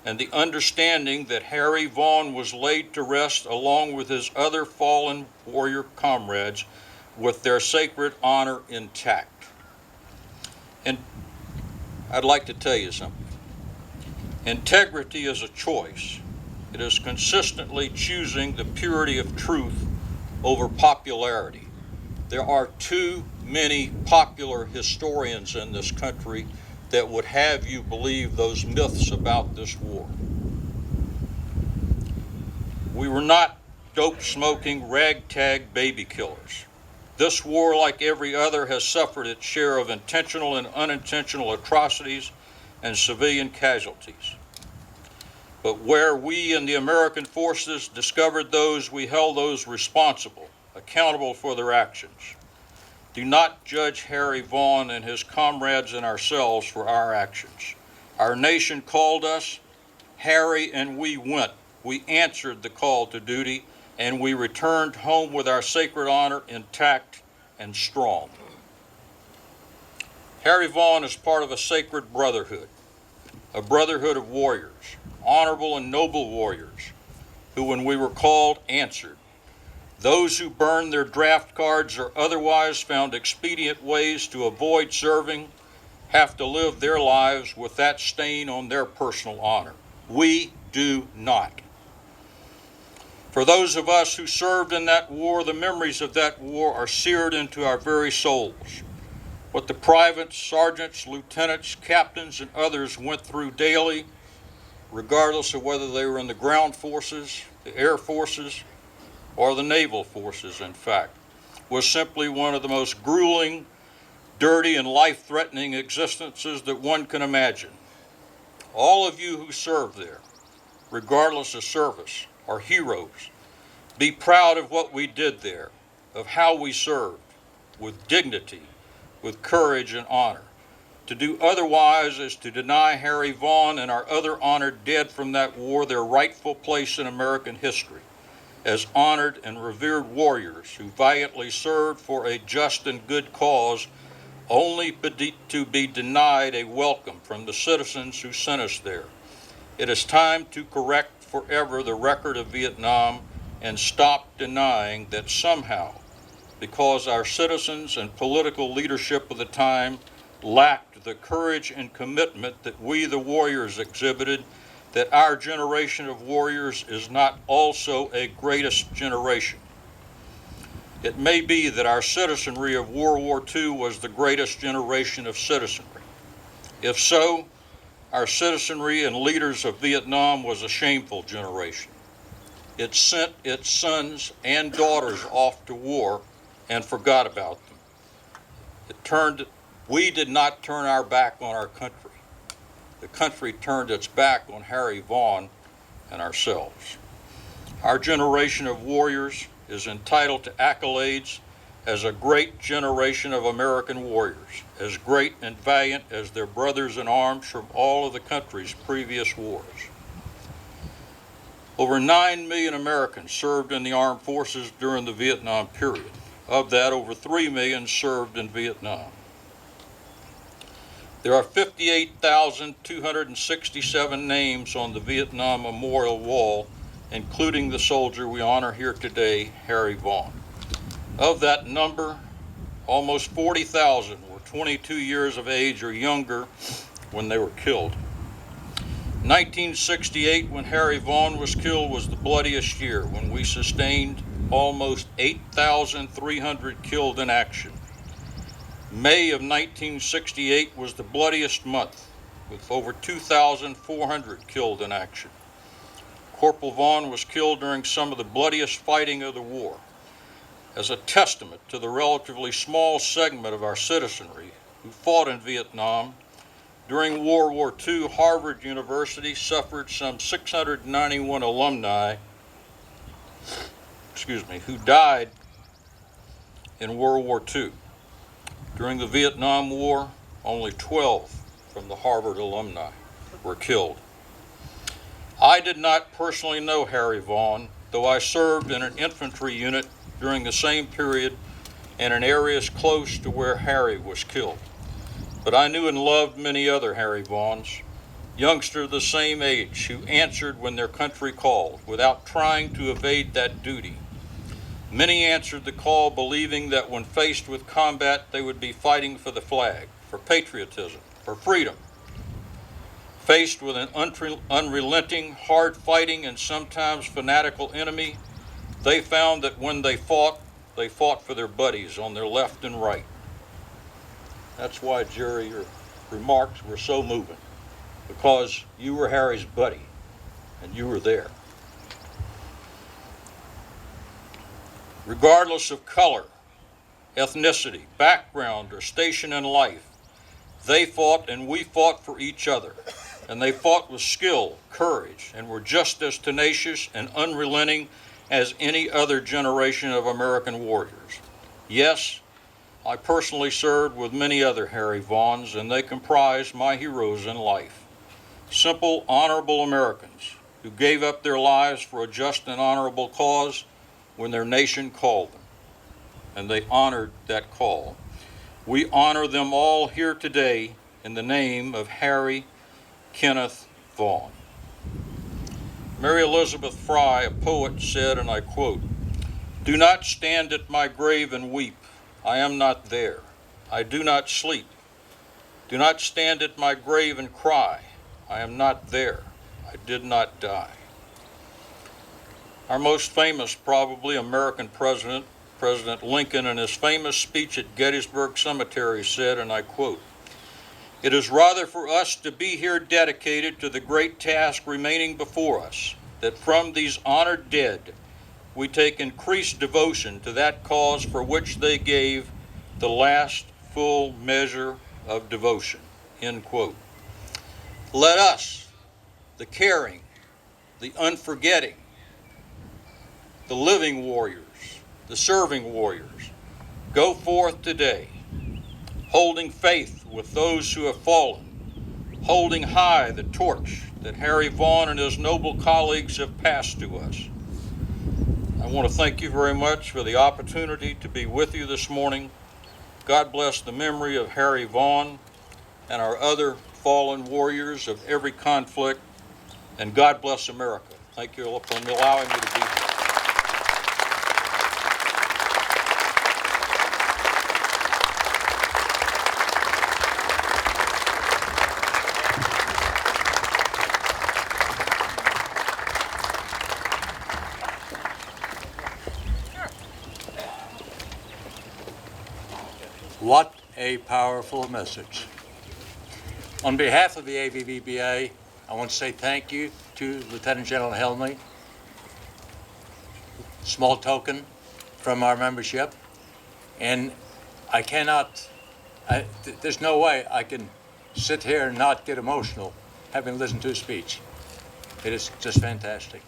and the understanding that Harry Vaughan was laid to rest along with his other fallen warrior comrades with their sacred honor intact. And I'd like to tell you something. Integrity is a choice. It is consistently choosing the purity of truth over popularity. There are too many popular historians in this country that would have you believe those myths about this war. We were not dope-smoking, ragtag baby killers. This war, like every other, has suffered its share of intentional and unintentional atrocities and civilian casualties. But where we in the American forces discovered those, we held those responsible, accountable for their actions. Do not judge Harry Vaughan and his comrades and ourselves for our actions. Our nation called us, Harry and we went. We answered the call to duty, and we returned home with our sacred honor intact and strong. Harry Vaughan is part of a sacred brotherhood, a brotherhood of warriors, honorable and noble warriors, who when we were called answered. Those who burned their draft cards or otherwise found expedient ways to avoid serving have to live their lives with that stain on their personal honor. We do not. For those of us who served in that war, the memories of that war are seared into our very souls. What the privates, sergeants, lieutenants, captains, and others went through daily, regardless of whether they were in the ground forces, the air forces, or the naval forces, in fact, was simply one of the most grueling, dirty, and life-threatening existences that one can imagine. All of you who served there, regardless of service, are heroes. Be proud of what we did there, of how we served, with dignity, with courage and honor. To do otherwise is to deny Harry Vaughan and our other honored dead from that war their rightful place in American history as honored and revered warriors who valiantly served for a just and good cause, only to be denied a welcome from the citizens who sent us there. It is time to correct forever the record of Vietnam and stop denying that somehow, because our citizens and political leadership of the time lacked the courage and commitment that we, the warriors, exhibited, that our generation of warriors is not also a greatest generation. It may be that our citizenry of World War II was the greatest generation of citizenry. If so, our citizenry and leaders of Vietnam was a shameful generation. It sent its sons and daughters off to war and forgot about them. We did not turn our back on our country. The country turned its back on Harry Vaughan and ourselves. Our generation of warriors is entitled to accolades as a great generation of American warriors, as great and valiant as their brothers in arms from all of the country's previous wars. Over 9 million Americans served in the armed forces during the Vietnam period. Of that, over 3 million served in Vietnam. There are 58,267 names on the Vietnam Memorial Wall, including the soldier we honor here today, Harry Vaughan. Of that number, almost 40,000 were 22 years of age or younger when they were killed. 1968, when Harry Vaughan was killed, was the bloodiest year, when we sustained almost 8,300 killed in action. May of 1968 was the bloodiest month, with over 2,400 killed in action. Corporal Vaughan was killed during some of the bloodiest fighting of the war. As a testament to the relatively small segment of our citizenry who fought in Vietnam, during World War II, Harvard University suffered some 691 alumni, who died in World War II. During the Vietnam War, only 12 from the Harvard alumni were killed. I did not personally know Harry Vaughan, though I served in an infantry unit during the same period and in areas close to where Harry was killed. But I knew and loved many other Harry Vaughans, youngsters the same age, who answered when their country called without trying to evade that duty. Many answered the call believing that when faced with combat, they would be fighting for the flag, for patriotism, for freedom. Faced with an unrelenting, hard-fighting, and sometimes fanatical enemy, they found that when they fought for their buddies on their left and right. That's why, Jerry, your remarks were so moving, because you were Harry's buddy, and you were there. Regardless of color, ethnicity, background, or station in life, they fought and we fought for each other. And they fought with skill, courage, and were just as tenacious and unrelenting as any other generation of American warriors. Yes, I personally served with many other Harry Vaughans, and they comprise my heroes in life. Simple, honorable Americans who gave up their lives for a just and honorable cause when their nation called them, and they honored that call. We honor them all here today in the name of Harry Kenneth Vaughan. Mary Elizabeth Fry, a poet, said, and I quote, "Do not stand at my grave and weep. I am not there. I do not sleep. Do not stand at my grave and cry. I am not there. I did not die." Our most famous, probably, American president, President Lincoln, in his famous speech at Gettysburg Cemetery said, and I quote, "It is rather for us to be here dedicated to the great task remaining before us, that from these honored dead we take increased devotion to that cause for which they gave the last full measure of devotion," end quote. Let us, the caring, the unforgetting, the living warriors, the serving warriors, go forth today, holding faith with those who have fallen, holding high the torch that Harry Vaughan and his noble colleagues have passed to us. I want to thank you very much for the opportunity to be with you this morning. God bless the memory of Harry Vaughan and our other fallen warriors of every conflict, and God bless America. Thank you for allowing me to be here. What a powerful message. On behalf of the Avvba, I want to say thank you to Lieutenant General Helmy. Small token from our membership. And there's no way I can sit here and not get emotional having listened to his speech. It is just fantastic.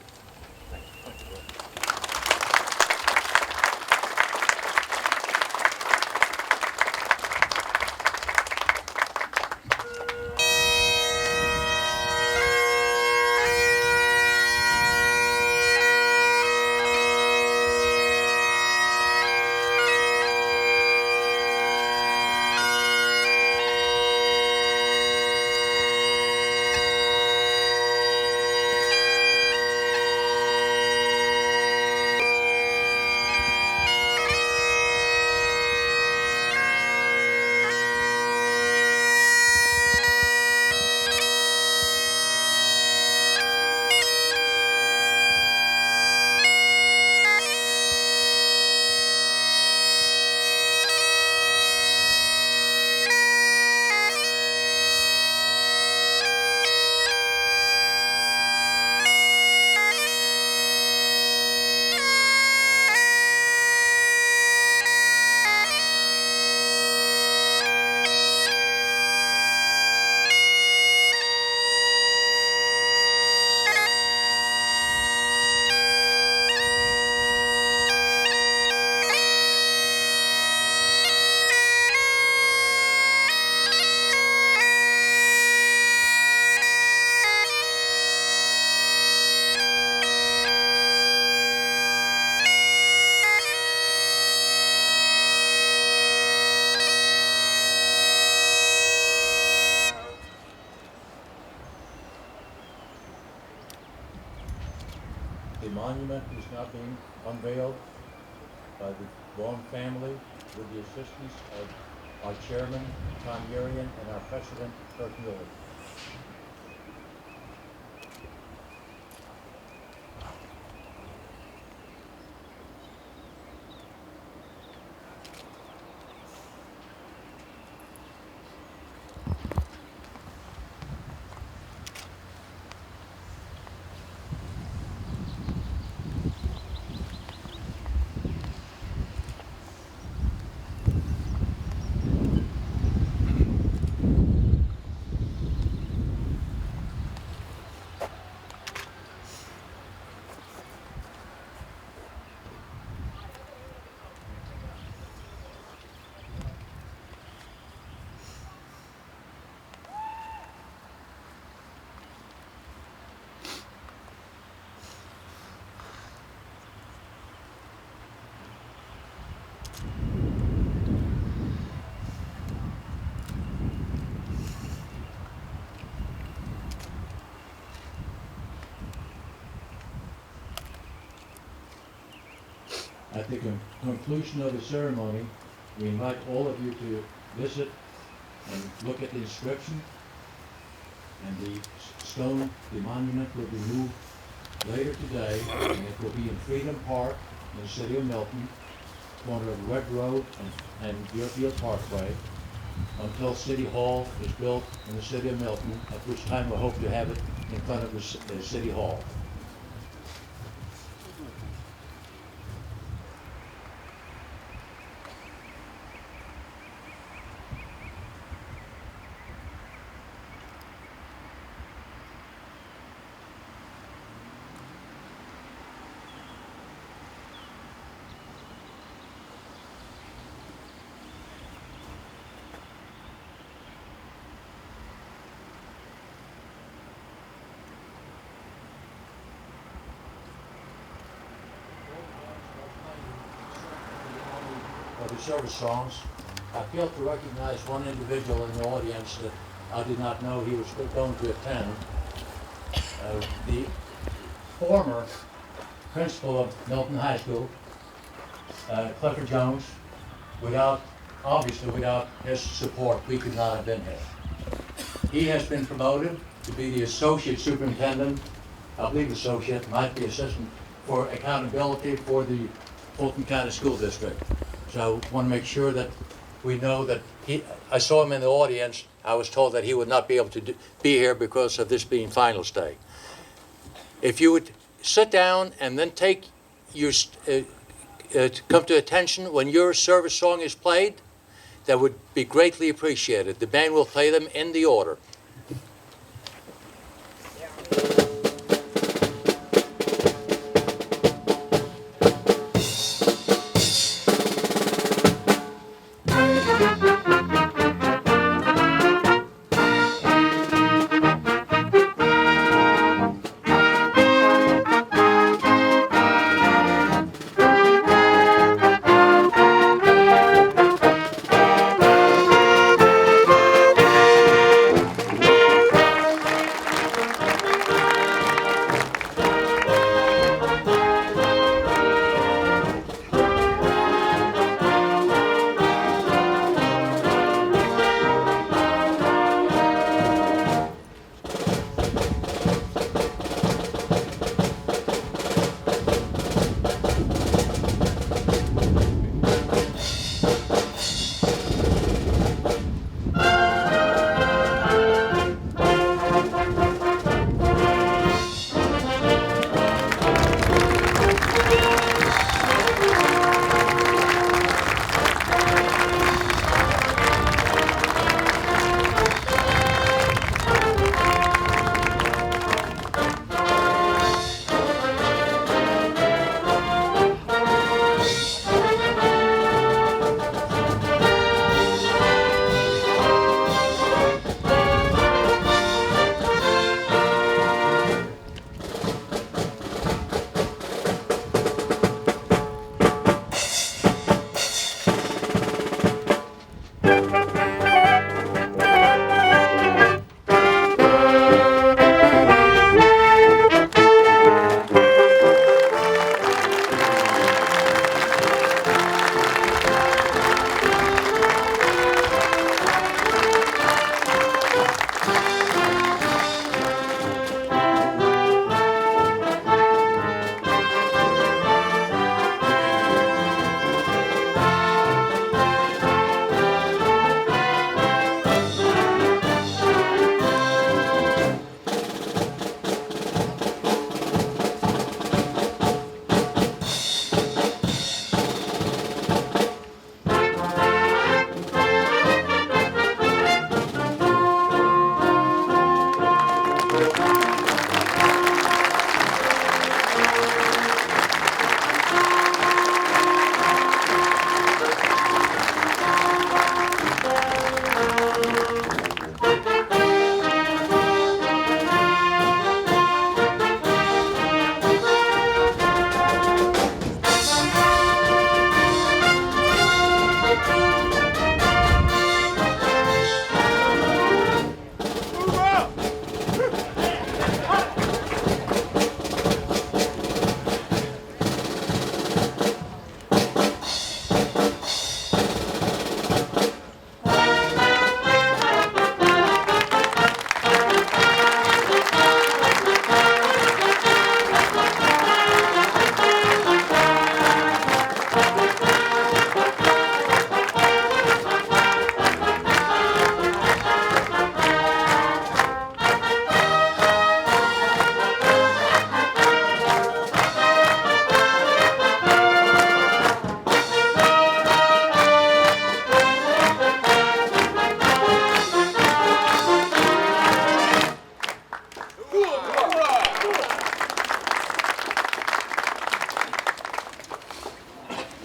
The monument is now being unveiled by the Vaughan family with the assistance of our chairman, Tom Urian, and our president, Kurt Mueller. At the conclusion of the ceremony, we invite all of you to visit and look at the inscription. And the stone, the monument will be moved later today, and it will be in Freedom Park in the city of Milton, corner of Red Road and Deerfield Parkway, until City Hall is built in the city of Milton, at which time we hope to have it in front of the City Hall. The service songs. I failed to recognize one individual in the audience that I did not know he was going to attend. The former principal of Milton High School, Clifford Jones. Obviously without his support, we could not have been here. He has been promoted to be the associate superintendent, I believe associate, might be assistant, for accountability for the Fulton County School District. So I want to make sure that we know that I saw him in the audience. I was told that he would not be able to be here because of this being finals day. If you would sit down and then take your, come to attention when your service song is played, that would be greatly appreciated. The band will play them in the order.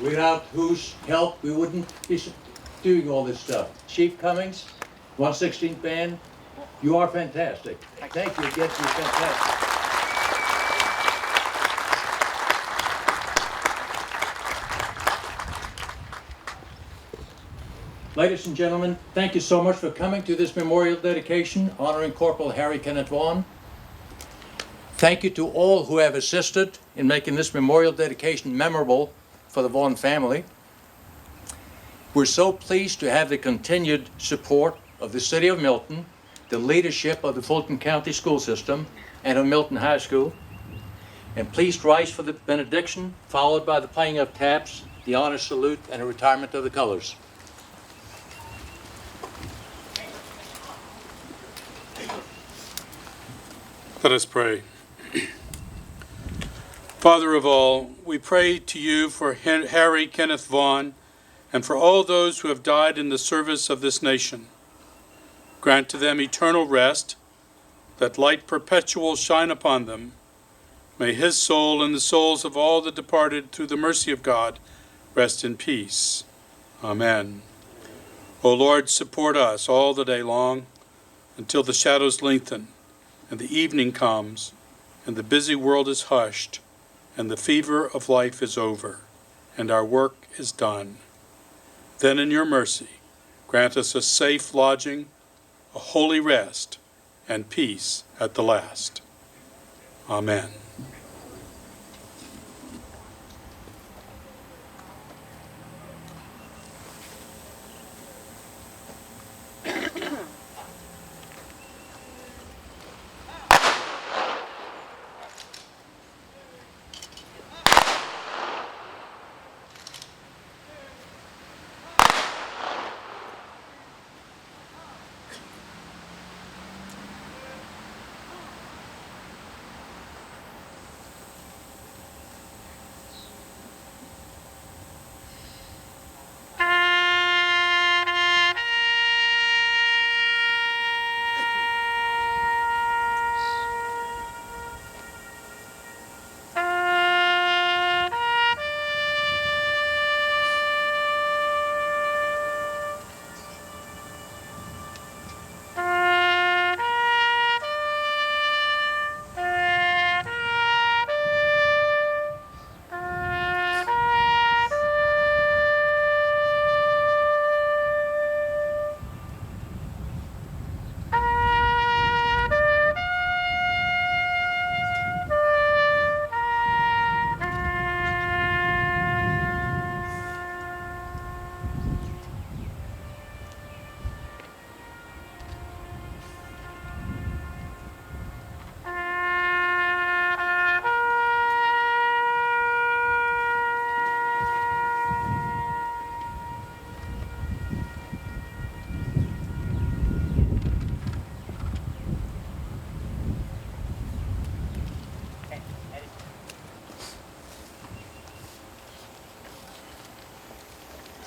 Without whose help we wouldn't be doing all this stuff. Chief Cummings, 116th Band, you are fantastic. Thank you, yes, you're fantastic. Ladies and gentlemen, thank you so much for coming to this memorial dedication honoring Corporal Harry Kenneth Vaughan. Thank you to all who have assisted in making this memorial dedication memorable for the Vaughan family. We're so pleased to have the continued support of the City of Milton, the leadership of the Fulton County School System, and of Milton High School. And please rise for the benediction, followed by the playing of taps, the honor salute, and a retirement of the colors. Let us pray. Father of all, we pray to you for Harry Kenneth Vaughan and for all those who have died in the service of this nation. Grant to them eternal rest, that light perpetual shine upon them. May his soul and the souls of all the departed through the mercy of God rest in peace. Amen. O Lord, support us all the day long until the shadows lengthen and the evening comes and the busy world is hushed and the fever of life is over and our work is done. Then in your mercy, grant us a safe lodging, a holy rest, and peace at the last. Amen.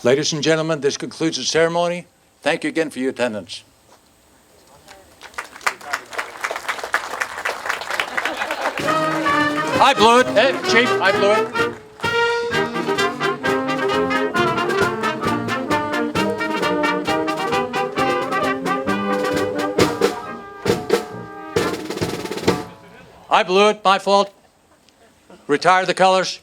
Ladies and gentlemen, this concludes the ceremony. Thank you again for your attendance. I blew it. Hey, Chief, I blew it. I blew it, my fault. Retire the colors.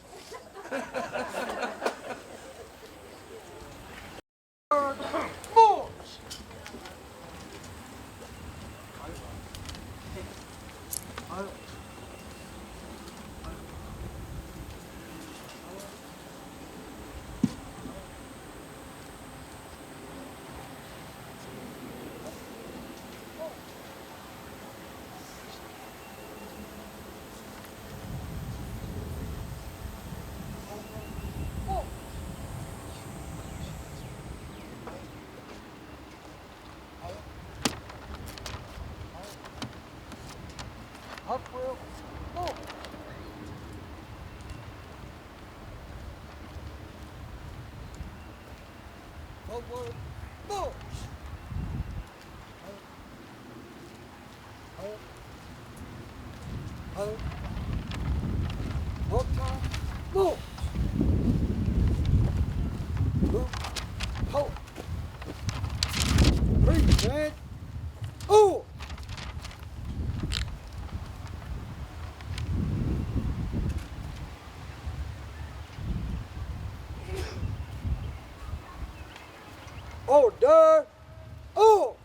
Corporal, move. Forward, move. Hold time, move. Move, hold. Breathe, man. Ooh. Order! Oh!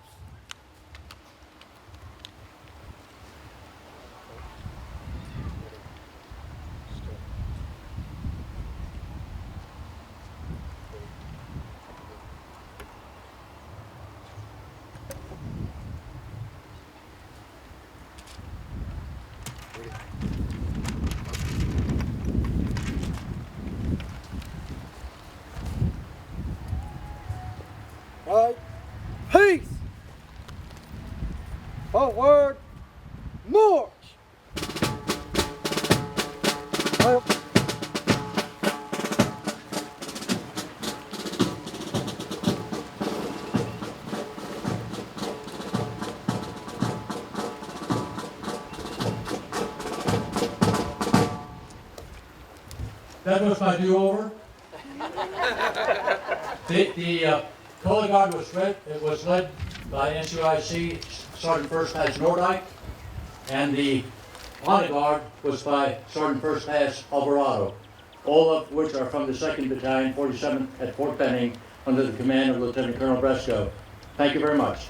Right. Peace. Forward. March. Up. That was my do-over. The color guard was led by NCOIC Sergeant First Class Nordyke, and the honor guard was by Sergeant First Class Alvarado, all of which are from the 2nd Battalion, 47th at Fort Benning, under the command of Lieutenant Colonel Bresco. Thank you very much.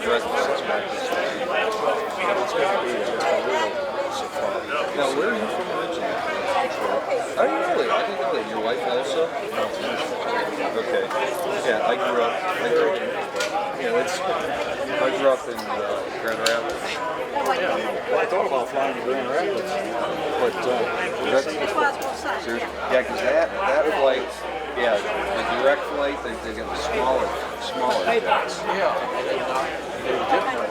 residents back this way. It's going to be a real surprise. Now, where are you from originally? Oh, really? I didn't know that. Your wife also? Okay. Yeah, I grew up in, I grew up in Grand Rapids. Yeah, well, I thought about flying to Grand Rapids, but that's, yeah, because that flight, yeah, the direct flight, they get the smaller jets. Yeah. They're different.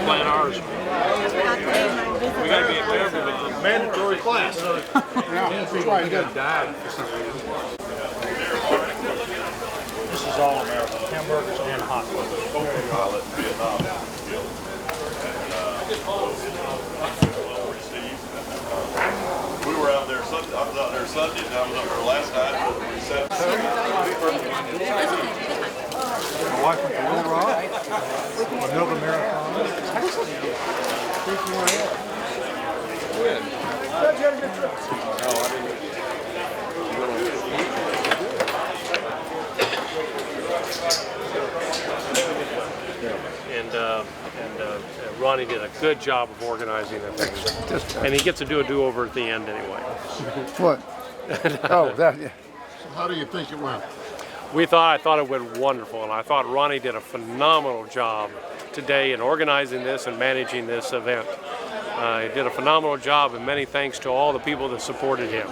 Plan ours. We gotta be careful with the mandatory class. Yeah, gotta die. This is all American. Hamburgers and hot dogs. We were out there Sunday. I was out there Sunday, and I was up there last night. We sat. My wife went to Little Rock, Nova Marathon. And Ronnie did a good job of organizing that thing. And he gets to do a do-over at the end anyway. What? Oh, that, yeah. So how do you think it went? I thought it went wonderful, and I thought Ronnie did a phenomenal job today in organizing this and managing this event. He did a phenomenal job, and many thanks to all the people that supported him.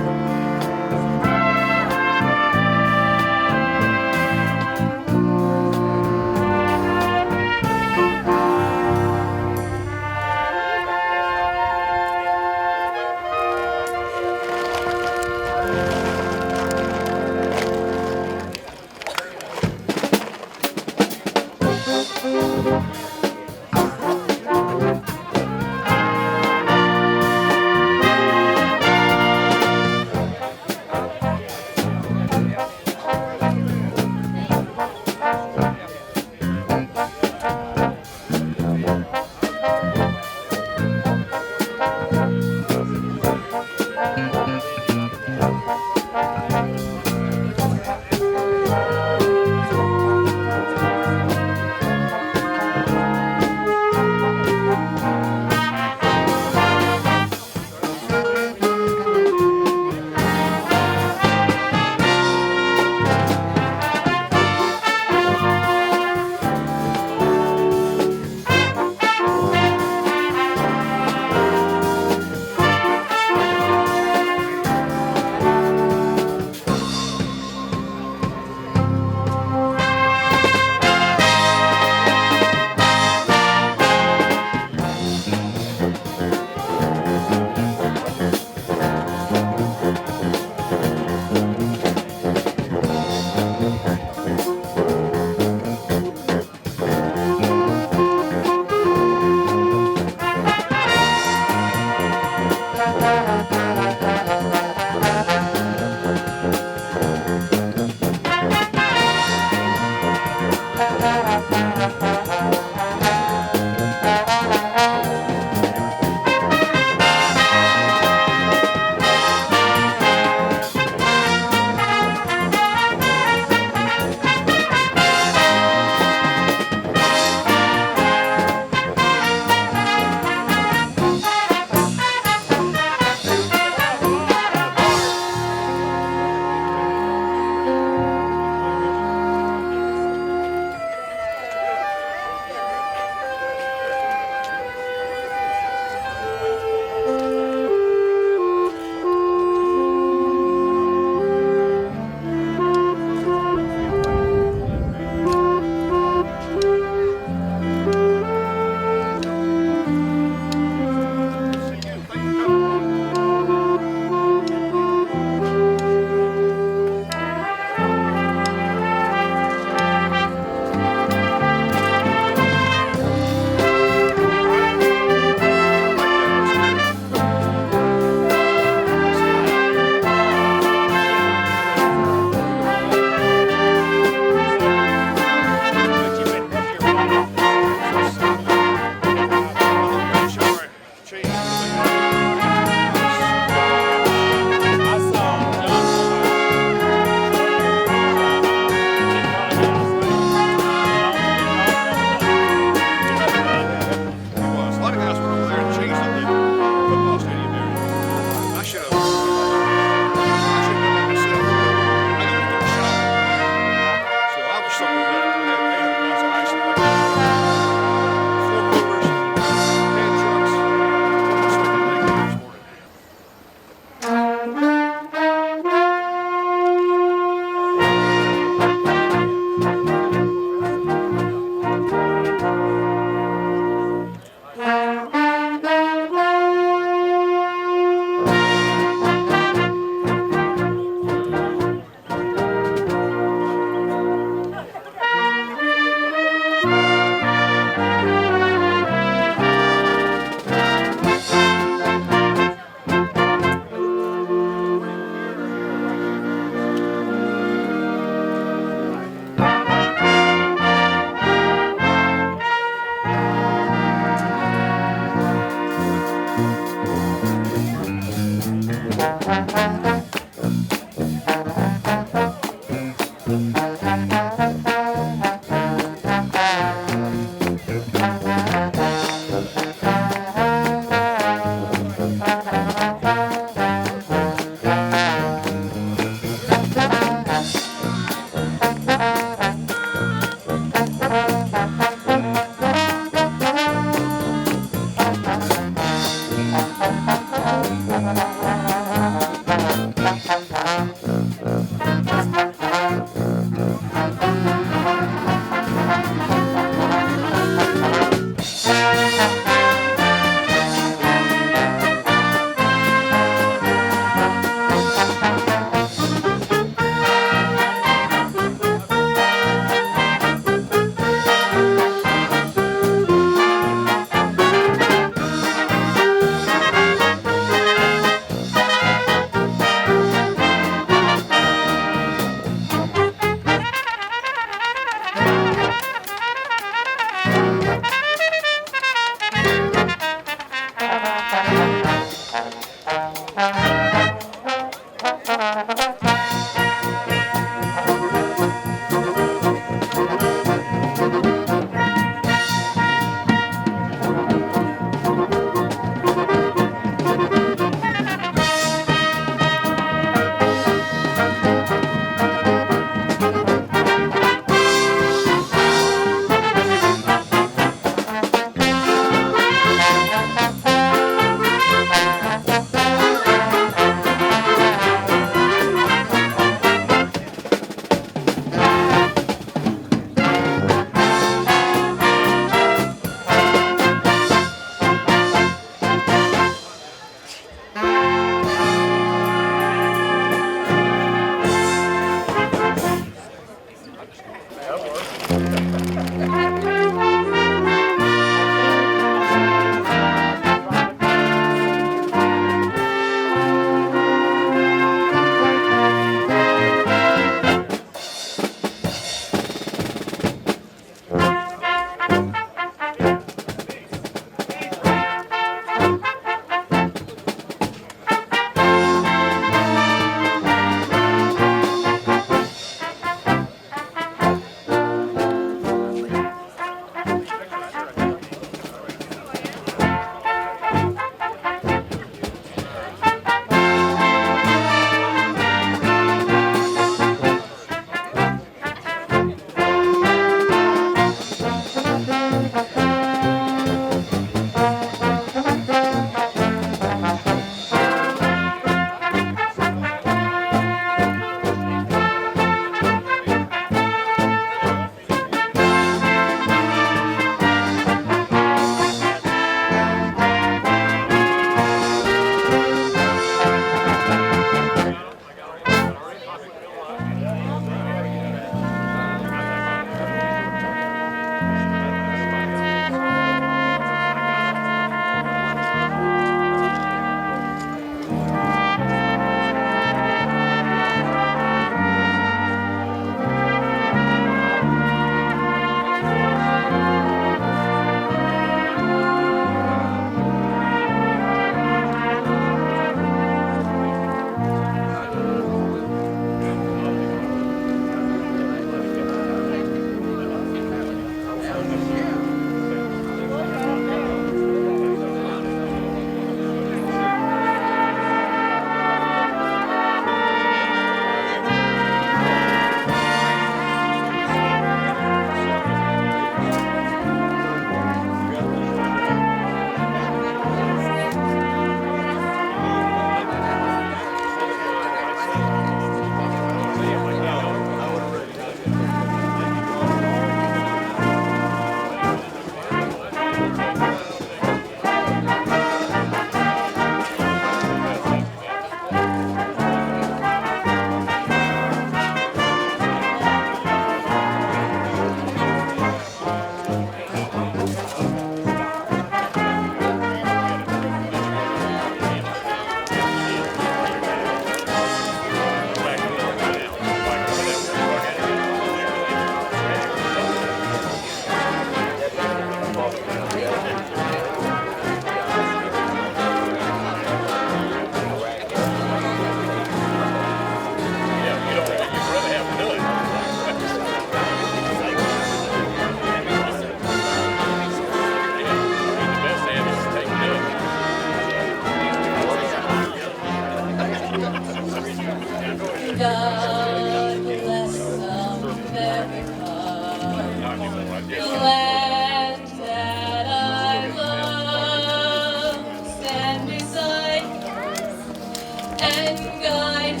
and guide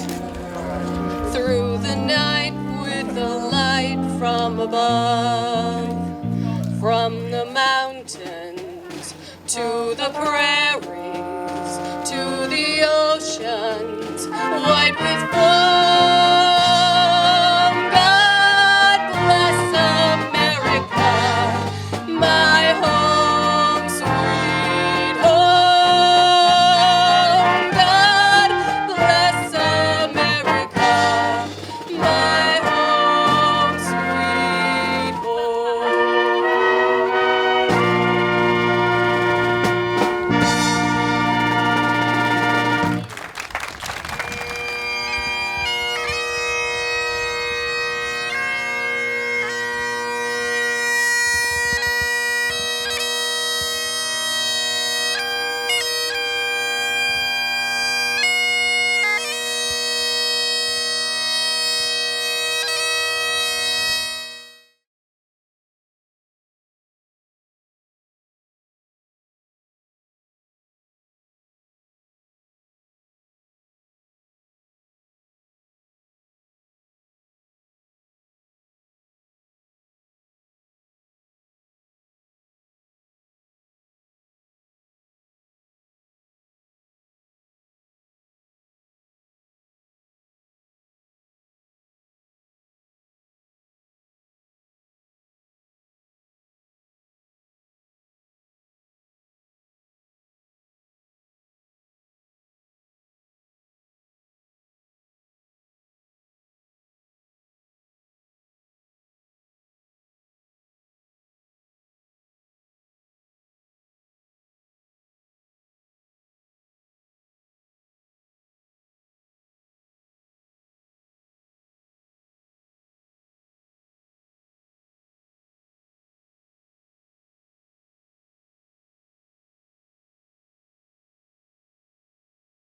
through the night with the light from above, from the mountains to the prairie.